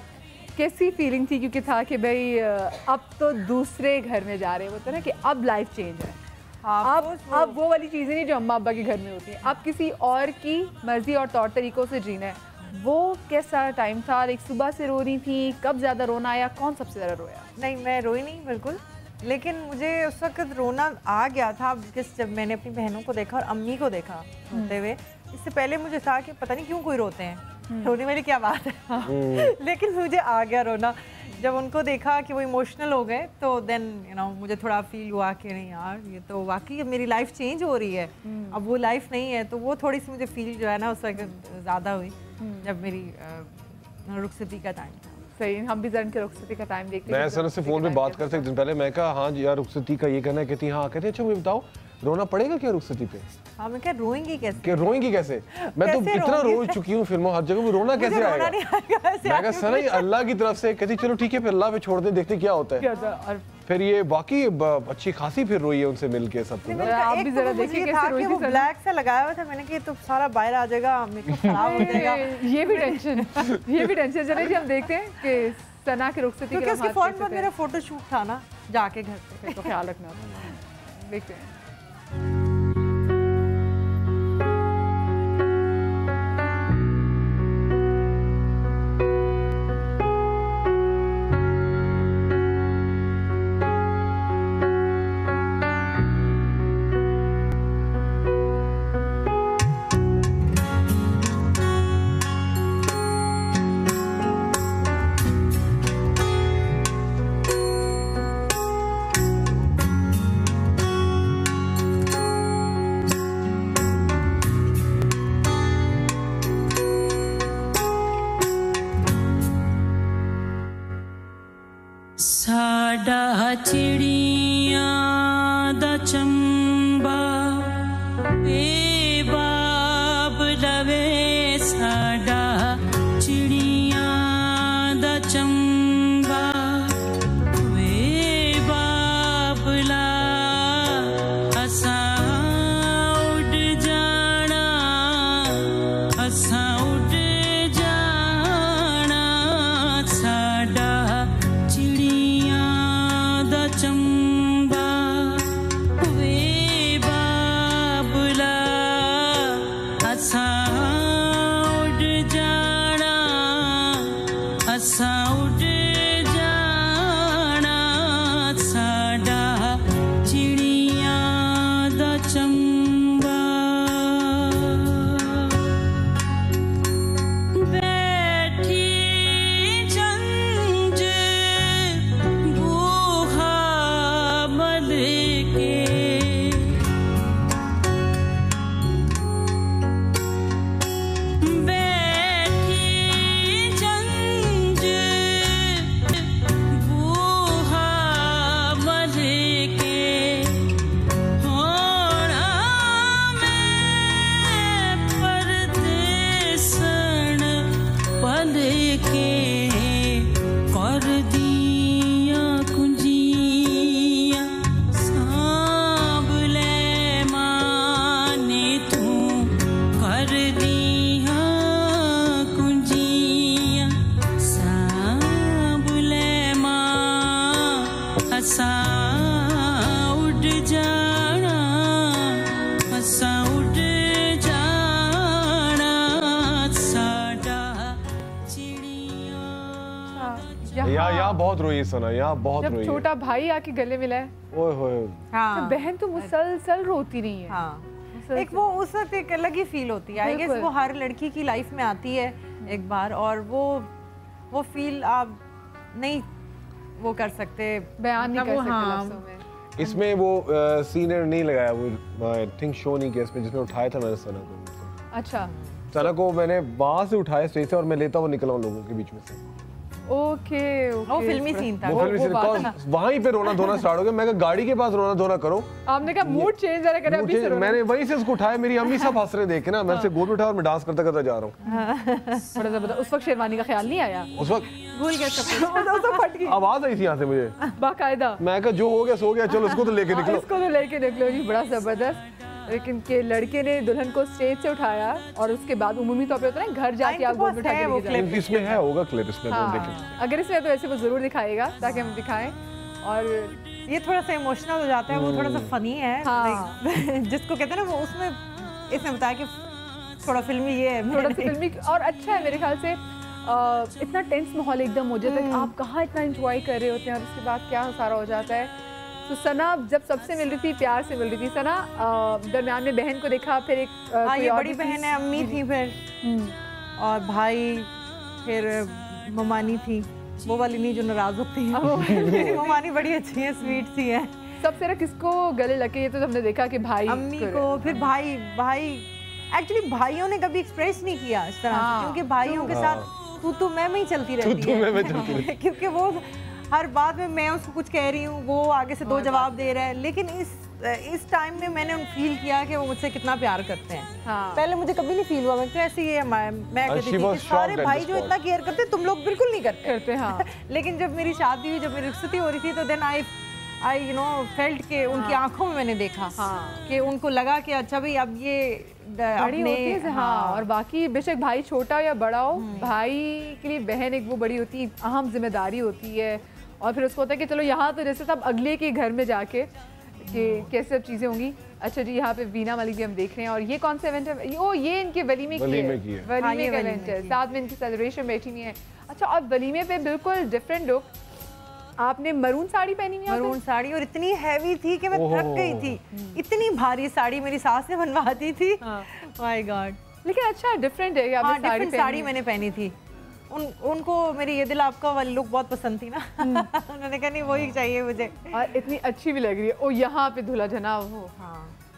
कैसी फीलिंग थी, क्योंकि था कि भाई अब तो दूसरे घर में जा रहे हैं, होता है ना कि अब लाइफ चेंज है। अब वो वाली चीज़ें नहीं जो अम्मा अब्बा के घर में होती हैं, अब किसी और की मर्जी और तौर तरीकों से जीना है। वो कैसा टाइम था? एक सुबह से रो रही थी, कब ज़्यादा रोना आया, कौन सबसे ज़्यादा रोया? नहीं मैं रोई नहीं बिल्कुल, लेकिन मुझे उस वक्त रोना आ गया था जब मैंने अपनी बहनों को देखा और अम्मी को देखा रोते हुए। इससे पहले मुझे था कि पता नहीं क्यों कोई रोते हैं, रोने वाली क्या बात है। लेकिन मुझे आ गया रोना जब उनको देखा कि वो इमोशनल हो गए, तो देन मुझे थोड़ा फील हुआ कि नहीं यार ये तो वाकई मेरी लाइफ चेंज हो रही है, अब वो लाइफ नहीं है। तो वो थोड़ी सी मुझे फील जो है ना उस वक्त ज़्यादा हुई जब मेरी रुखसती का टाइम था। सही, हम भी जरन के रुखसती का टाइम देखते हैं। मैं सर से फ़ोन पे बात करते एक दिन पहले, मैं कहा हाँ यार रुखसती का ये कहना है, कहती हाँ, कहते अच्छा मुझे बताओ रोना पड़ेगा क्या रुखसती पे? हाँ मैं क्या रोएंगी कैसे? क्या रोएंगी कैसे? मैं तो इतना रो चुकी हूँ फिल्मों हर जगह में, रोना कैसे आएगा? मैं कहा सर अल्लाह की तरफ से, कहती चलो ठीक है फिर अल्लाह पे छोड़ दे, देखते क्या होता है। फिर ये बाकी अच्छी खासी फिर रोई है उनसे मिलके सब कुछ। आप भी जरा देखिए कैसे रोई थी। ब्लैक सा लगाया हुआ था, मैंने कहा तो सारा बाहर आ जाएगा, मेकअप खराब हो जाएगा। ये भी टेंशन चले जी। हम देखते हैं कि सना की रुखसती क्योंकि उसके फोन पर मेरा फोटो शूट था ना जाके घर पे, तो ख्याल रखना। देखते हैं। साडा चिड़ियां दा चंबा बेबाब लवे, साडा चिड़ियां दा चंबा बेबाब ला, असां उड़ जाना, असां उड़ जाना, साडा चंबा वे बाबला, असां उड़ जाना, असां उड़ जाना, साडा चिड़ियां दा चंबा। बैठी जंज यहाँ बहुत रोई सना, यहाँ बहुत रोई। जब छोटा भाई आके गले मिला है, ओए होए, तो बहन तो मुसलसल रोती रही है। हाँ। एक वो उस वक्त एक अलग ही फील होती है, आई गेस वो हर लड़की की लाइफ में आती है एक बार, और वो फील आप नहीं वो कर सकते, बयान नहीं कर सकते लफ्ज़ों में। इसमें वो सीनियर नहीं लगाया, वो आई थिंक शो नहीं किया इसमें, जिसमें उठाया था मैंने सना को। अच्छा, सना को मैंने वहाँ से उठाया स्टेज से और मैं लेता हुआ निकला हूँ लोगों के बीच में से, ओके वो फिल्मी सीन था। वो फिल्मी सीन वहीं पे रोना धोना स्टार्ट हो गया। मैं कहा गाड़ी के पास रोना धोना करो। आपने कहा मूड चेंज जरा करें अभी से। मैंने वहीं से उसको उठाया, मेरी अम्मी सब हंस रहे देखे ना, मैं से गोद उठाया और मैं डांस करता करता जा रहा हूँ। बड़ा जबरदस्त। उस वक्त शेरवानी का ख्याल नहीं आया? उस वक्त भूल गए सब फट गई। आवाज आई थी यहाँ से मुझे बाकायदा। मैं कहा जो हो गया सो गया, चलो इसको तो लेके निकलो। इसको तो लेके निकलो जी, बड़ा जबरदस्त। लेकिन के लड़के ने दुल्हन को स्टेज से उठाया और उसके बाद उमूमी तौर पे होता है ना घर जाके आप गोद में उठा के इसमें है होगा क्लिप इसमें अगर इसमें तो ऐसे वो जरूर दिखाएगा ताकि हम दिखाएं। और ये थोड़ा सा इमोशनल हो जाता है, वो थोड़ा सा फनी है। जिसको कहते हैं ना वो उसमें इसने बताया कि थोड़ा फिल्मी ये है, थोड़ा सा फिल्मी और अच्छा है मेरे ख्याल से। इतना टेंस माहौल एकदम हो जाता है कि आप कहाँ इतना एंजॉय कर रहे होते हैं और उसके बाद क्या सारा हो जाता है। तो सना जब सबसे मिल रही थी, प्यार से मिल रही थी, सना दरमियान में बहन को देखा, फिर एक ये बड़ी बहन है, अम्मी थी, फिर और भाई, फिर ममानी थी, वो वाली नहीं जो नाराज होती है। ममानी बड़ी अच्छी है, स्वीट सी है। सबसे ना किसको गले लगे ये तो हमने देखा कि भाई अम्मी को, फिर भाई एक्चुअली भाइयों ने कभी एक्सप्रेस नहीं किया इस तरह से, क्योंकि भाइयों के साथ तू मैं ही चलती रहती है। क्योंकि वो हर बात में मैं उसको कुछ कह रही हूँ, वो आगे से दो जवाब दे रहा है। लेकिन इस टाइम में मैंने फील किया कि वो मुझसे कितना प्यार करते हैं। पहले मुझे कभी नहीं फील हुआ, मैं तो ऐसे ही है, मैं कहती थी कि सारे भाई जो इतना केयर करते तुम लोग बिल्कुल नहीं करते। हाँ। लेकिन जब मेरी शादी हुई, जब मेरी रुखसती हो रही थी, तो then I you know felt के उनकी आंखों में मैंने देखा कि उनको लगा कि अच्छा भाई अब ये बड़ी होती है। हाँ। और बाकी बेशक भाई छोटा या बड़ा हो, भाई के लिए बहन एक वो बड़ी होती है, अहम जिम्मेदारी होती है। और फिर उसको होता है कि चलो यहाँ तो जैसे सब अगले के घर में जाके कि कैसे सब चीज़ें होंगी। अच्छा जी, यहाँ पे वीना मलिक भी हम देख रहे हैं। और ये कौन सा इवेंट है? ओ ये इनके वलीमे की है। वलीमे का इवेंट है, साथ में इनकी सेलिब्रेशन बैठी हुई है। अच्छा, और वलीमे पे बिल्कुल डिफरेंट लुक। आपने मरून साड़ी पहनी हुई है? मरून साड़ी, और इतनी हैवी थी कि मैं थक गई थी। इतनी भारी साड़ी मेरी सास ने बनवाती थी। My God. लेकिन अच्छा डिफरेंट है। डिफरेंट साड़ी मैंने पहनी थी। उनको मेरी ये दिल आपका वाली लुक बहुत पसंद थी ना। उन्होंने कहा नहीं वही चाहिए मुझे, और इतनी अच्छी भी लग रही है। ओ यहाँ पे दूल्हा जना वो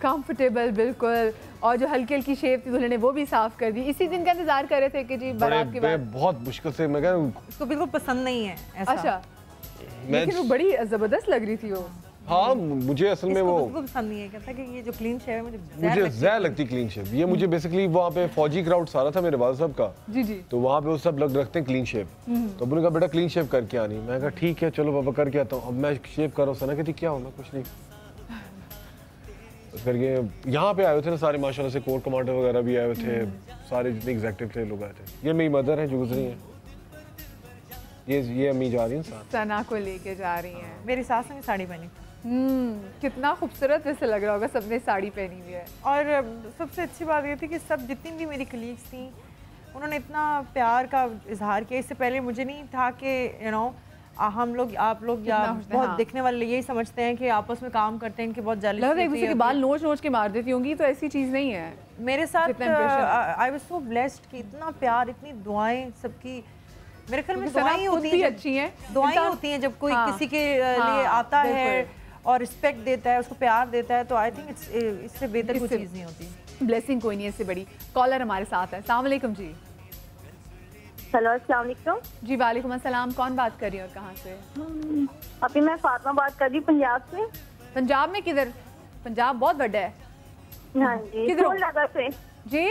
कंफर्टेबल बिल्कुल, और जो हल्की हल्की शेप थी दूल्हे ने वो भी साफ कर दी। इसी दिन का इंतजार कर रहे थे कि जी बारात के बाद। बहुत मुश्किल से मैं उसको बिल्कुल पसंद नहीं है ऐसा। अच्छा, लेकिन वो बड़ी जबरदस्त लग रही थी वो। हाँ, मुझे असल में वो पसंद नहीं है, कहता कि ये जो क्लीन शेव है मुझे ज़्यादा लगती क्लीन शेव। ये मुझे बेसिकली वहाँ पे फौजी क्राउड सारा था मेरे वाले साहब का जी जी, तो वहाँ पे वो सब लोग रखते हैं क्लीन शेव। तो उन्होंने कहा बेटा क्लीन शेव करके आनी। मैं कहा ठीक है चलो पापा करके आता हूँ। अब मैं शेव कर रहा हूँ। सना कहती क्या होना, कुछ नहीं। फिर ये यहाँ पे आए हुए थे ना सारे माशाल्लाह से, कोर कमांडर वगैरह भी आए हुए थे, सारे जितने एग्जेक्टिव थे लोग आए थे। ये मेरी मदर है जो गुजरी है, ये अम्मी जा रही हैं साथ, सना को लेके जा रही हैं। मेरी सास ने साड़ी पहनी। कितना खूबसूरत जैसे लग रहा होगा, सबने साड़ी पहनी हुई है। और सबसे अच्छी बात ये थी कि सब जितनी भी मेरी कलीग्स थी उन्होंने इतना प्यार का इजहार किया। इससे पहले मुझे नहीं था कि यू नो हम लोग आप लोग या बहुत दिखने वाले यही समझते हैं कि आपस में काम करते हैं, इनके बहुत जेलसी होती है, एक दूसरे के बाल नोच नोच के मार देती होंगी। तो ऐसी चीज़ नहीं है मेरे साथ। आई वाज सो ब्लेस्ड कि इतना प्यार, इतनी दुआएं सबकी। मेरे ख्याल में दुआएं होती हैं, अच्छी हैं, दुआएं होती हैं जब कोई किसी के लिए आता है और रिस्पेक्ट देता है, उसको प्यार देता है, तो आई थिंक इससे बेहतर कोई चीज़ नहीं होती। ब्लेसिंग कोई नहीं है इससे बड़ी। कॉलर हमारे साथ है। अस्सलाम वालेकुम जी। हेलो अस्सलाम वालेकुम जी। वालेकुम अस्सलाम। कौन बात कर रही है और कहाँ से? अभी मैं फातिमा बात कर रही हूँ पंजाब से। पंजाब में किधर? पंजाब बहुत बड़ा है। हाँ जी, फूलनगर से जी।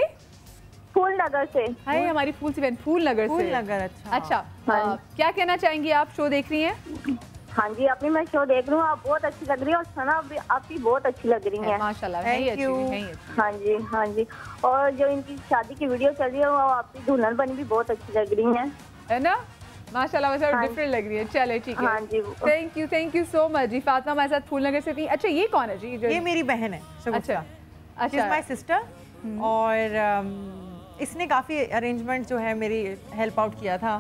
फूलनगर से। हाय हमारी फूल सी बहन फूलनगर से। फूलनगर। अच्छा क्या कहना चाहेंगी आप? शो देख रही हैं? हाँ जी, अपनी मैं शो देख रही हूँ, आप बहुत अच्छी लग रही है और सना भी आपकी बहुत अच्छी लग रही है माशाल्लाह। Thank you. हाँ जी हाँ जी, और जो इनकी शादी की वीडियो चल रही है वो आपकी दुल्हन बनी भी बहुत अच्छी लग रही है ना माशाल्लाह। वैसे डिफरेंट लग रही है। चले ठीक है। हाँ जी, थैंक यू सो मच जी। फातिमा हमारे साथ फूलनगर से थी। अच्छा ये कौन है जी? ये मेरी बहन है। अच्छा माय सिस्टर। और इसने काफी अरेंजमेंट जो है मेरी हेल्प आउट किया था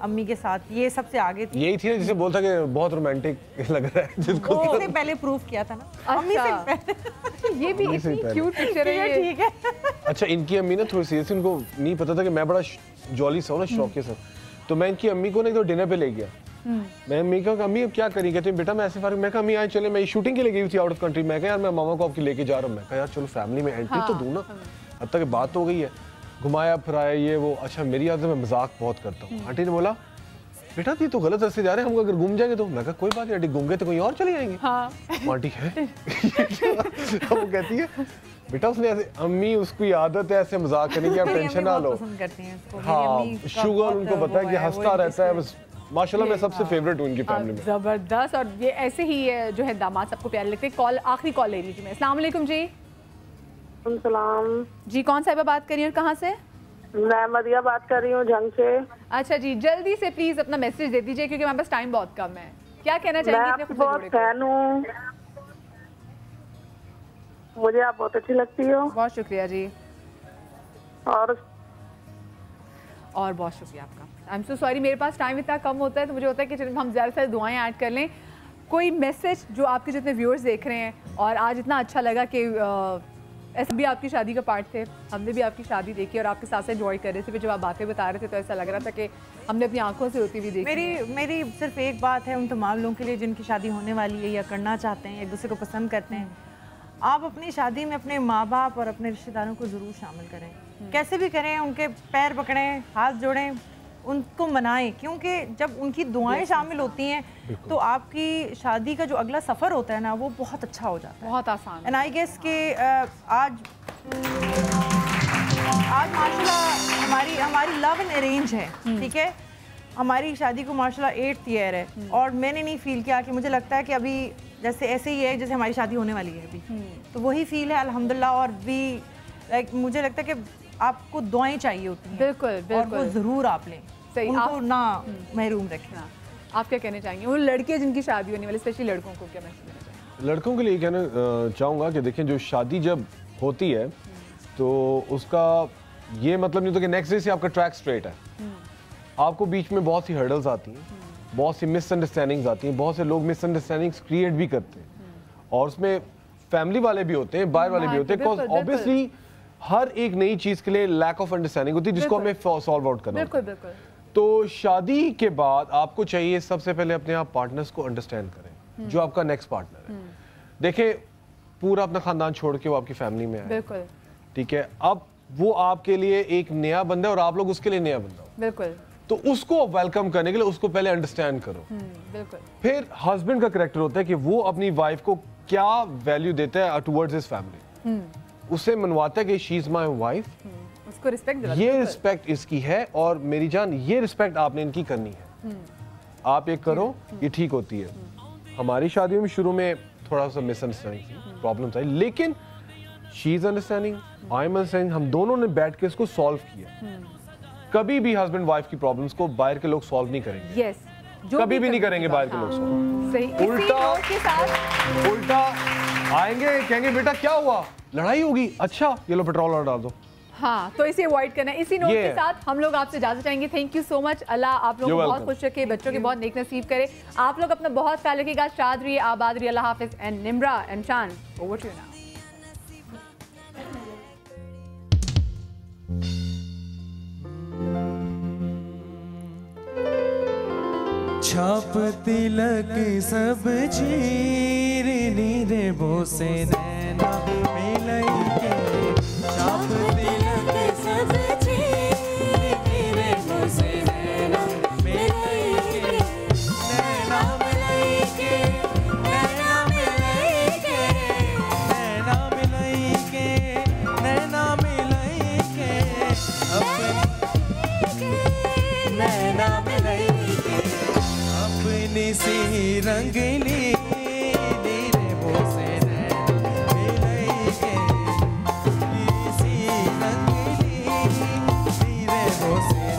अम्मी के साथ। ये सबसे आगे थी। यही थी ना जिसे बोलता कि बहुत रोमांटिक लग रहा है, जिसको उसने पहले प्रूफ किया था ना अम्मी से। ये भी इतनी क्यूट पिक्चर है। ठीक है। अच्छा इनकी अम्मी ना थोड़ी सी उनको नहीं पता था कि मैं बड़ा जॉली सा हूँ ना, शौकिया सा। तो मैं इनकी अम्मी को ना तो डिनर पे ले गया। मैं अम्मी कहा अम्मी अब क्या करी? कहते बेटा मैं ऐसे फारिग। मैं कहा अम्मी आए चले, मैं शूटिंग के लिए गई थी आउट ऑफ कंट्री। मैं कहा यार मैं मामा को आपकी लेके जा रहा हूँ। मैं कहा यार चलो फैमिली में एंट्री तो दूँ ना, अब तक बात हो गई है, घुमाया फिराया ये वो। अच्छा मेरी आदत मैं मजाक बहुत करता हूँ। आंटी ने बोला बेटा ये तो गलत रास्ते जा रहे हैं, हम अगर घूम जाएंगे तो मैं कहा कोई बात नहीं आंटी, घूम गए तो कहीं और चले जाएंगे। हाँ। आंटी है वो कहती है बेटा उसने ऐसे, अम्मी उसकी आदत है ऐसे मजाक करने की, आप टेंशन ना लो। हाँ शुगर उनको पता है कि हंसता रहता है बस। माशाल्लाह मैं सबसे फेवरेट हूँ उनकी फैमिली में। जबरदस्त। और ये ऐसे ही जो है दामाद सबको प्यारे लगते हैं। कॉल, आखिरी कॉल ले लीजिए। अस्सलाम वालेकुम जी। सलाम जी, कौन साहिबा बात कर रही हैं और कहाँ से? मैं मदिया बात कर रही हूँ जंग से। अच्छा जी, जल्दी से प्लीज अपना मैसेज दे दीजिए क्योंकि हमारे पास टाइम बहुत कम है। क्या कहना चाहेंगे? मैं आपकी बहुत फैन हूँ, मुझे आप बहुत अच्छी लगती हो। बहुत शुक्रिया जी। और बहुत शुक्रिया आपका। आई एम सो सॉरी, मेरे पास टाइम इतना कम होता है तो मुझे होता है कि चलिए हम ज़्यादा से ज़्यादा दुआएं ऐड कर लें। कोई मैसेज जो आपके जितने व्यूअर्स देख रहे हैं, और आज इतना अच्छा लगा कि ऐसे भी आपकी शादी का पार्ट थे, हमने भी आपकी शादी देखी और आपके साथ से एंजॉय कर रहे थे। फिर जब आप बातें बता रहे थे तो ऐसा लग रहा था कि हमने अपनी आंखों से होती हुई देखी। मेरी सिर्फ एक बात है उन तमाम लोगों के लिए जिनकी शादी होने वाली है या करना चाहते हैं, एक दूसरे को पसंद करते हैं, आप अपनी शादी में अपने माँ बाप और अपने रिश्तेदारों को ज़रूर शामिल करें। कैसे भी करें, उनके पैर पकड़ें, हाथ जोड़ें, उनको मनाएं, क्योंकि जब उनकी दुआएं शामिल होती हैं तो आपकी शादी का जो अगला सफ़र होता है ना वो बहुत अच्छा हो जाता है, बहुत आसान। एंड आई गेस कि आज माशाल्लाह हमारी लव एंड अरेंज है, ठीक है। हमारी शादी को माशाल्लाह 8th ईयर है और मैंने नहीं फील किया कि मुझे लगता है कि अभी जैसे ऐसे ही है जैसे हमारी शादी होने वाली है अभी, तो वही फील है अल्हम्दुलिल्लाह। और भी लाइक मुझे लगता है कि आपको दुआएं चाहिए होती हैं, बिल्कुल और वो ज़रूर आप लें, सही, उनको आप ना महरूम रखें। आप क्या कहना चाहेंगे वो लड़के जिनकी शादी होने वाली, स्पेशली लड़कों को क्या मैसेज देना चाहेंगे? लड़कों के लिए कहना चाहूँगा कि देखें जो शादी जब होती है तो उसका ये मतलब नहीं होता कि नेक्स्ट डे से आपका ट्रैक स्ट्रेट है। आपको बीच में बहुत सी हर्डल्स आती हैं, बहुत सी मिसअंडरस्टैंडिंग्स आती हैं, बहुत से लोग मिसअंडरस्टैंडिंग्स क्रिएट भी करते हैं और उसमें फैमिली वाले भी होते हैं, बाहर वाले भी होते हैं, बिकॉज ऑब्वियसली हर एक नई चीज़ के लिए लैक ऑफ अंडरस्टैंडिंग होती है जिसको हमें सॉल्व आउट करना होता है। तो शादी के बाद आपको चाहिए सबसे पहले अपने आप पार्टनर्स को अंडरस्टैंड करें, जो आपका नेक्स्ट पार्टनर है। देखें पूरा अपना खानदान छोड़ के वो आपकी फैमिली में है, ठीक है। अब वो आपके लिए एक नया बंदा है और आप लोग उसके लिए नया बंदा हो, बिल्कुल। तो उसको वेलकम करने के लिए उसको पहले अंडरस्टैंड करो। बिल्कुल। फिर हस्बैंड का कैरेक्टर होता है कि वो अपनी वाइफ को क्या वैल्यू देता है टुवर्ड्स हिज फैमिली, उसे मनवाता है कि शी इज माय वाइफ, उसको रिस्पेक्ट दिलाता है, ये रिस्पेक्ट इसकी है और मेरी जान ये रिस्पेक्ट आपने इनकी करनी है, आप ये करो, ये ठीक होती है। हमारी शादियों में शुरू में थोड़ा सा मिसअंडरस्टैंडिंग प्रॉब्लम्स आई, लेकिन she is understanding, I am understanding, हम दोनों ने बैठ के इसको सॉल्व किया। कभी भी हस्बैंड वाइफ की प्रॉब्लम्स को बाहर के लोग सॉल्व नहीं करेंगे, yes, कभी भी नहीं करेंगे बाहर के लोग सॉल्व। सही। उल्टा आएंगे कहेंगे बेटा क्या हुआ, लड़ाई होगी, अच्छा ये लो पेट्रोल और डाल दो। हाँ, तो इसे अवॉइड करना है। इसी नोट के साथ हम लोग आपसे इजाजत चाहेंगे। Thank you so much. अल्लाह आप लोगों को बहुत खुश रखे, बच्चों के बहुत नेक नसीब करे। आप लोग अपना बहुत ख्याल रखिएगा। शाद रहिए, आबाद रहिए। अल्लाह हाफिज। एंड निम्रा एंड शान, ओवर टू यू नाउ। छाप तिलक सब चीर नीरे बोसे नैना मिलई के, छाप तिलक सब चीर नीरे बोसे नैना मिलई के, नैना मिलई के, नैना मिलई के, नैना मिलई के, नैना मिलई के, नैना मिलई के, अपनी सी रंगली नीरे बोसे नैना मिलई के, सी रंगली नीरे बोसे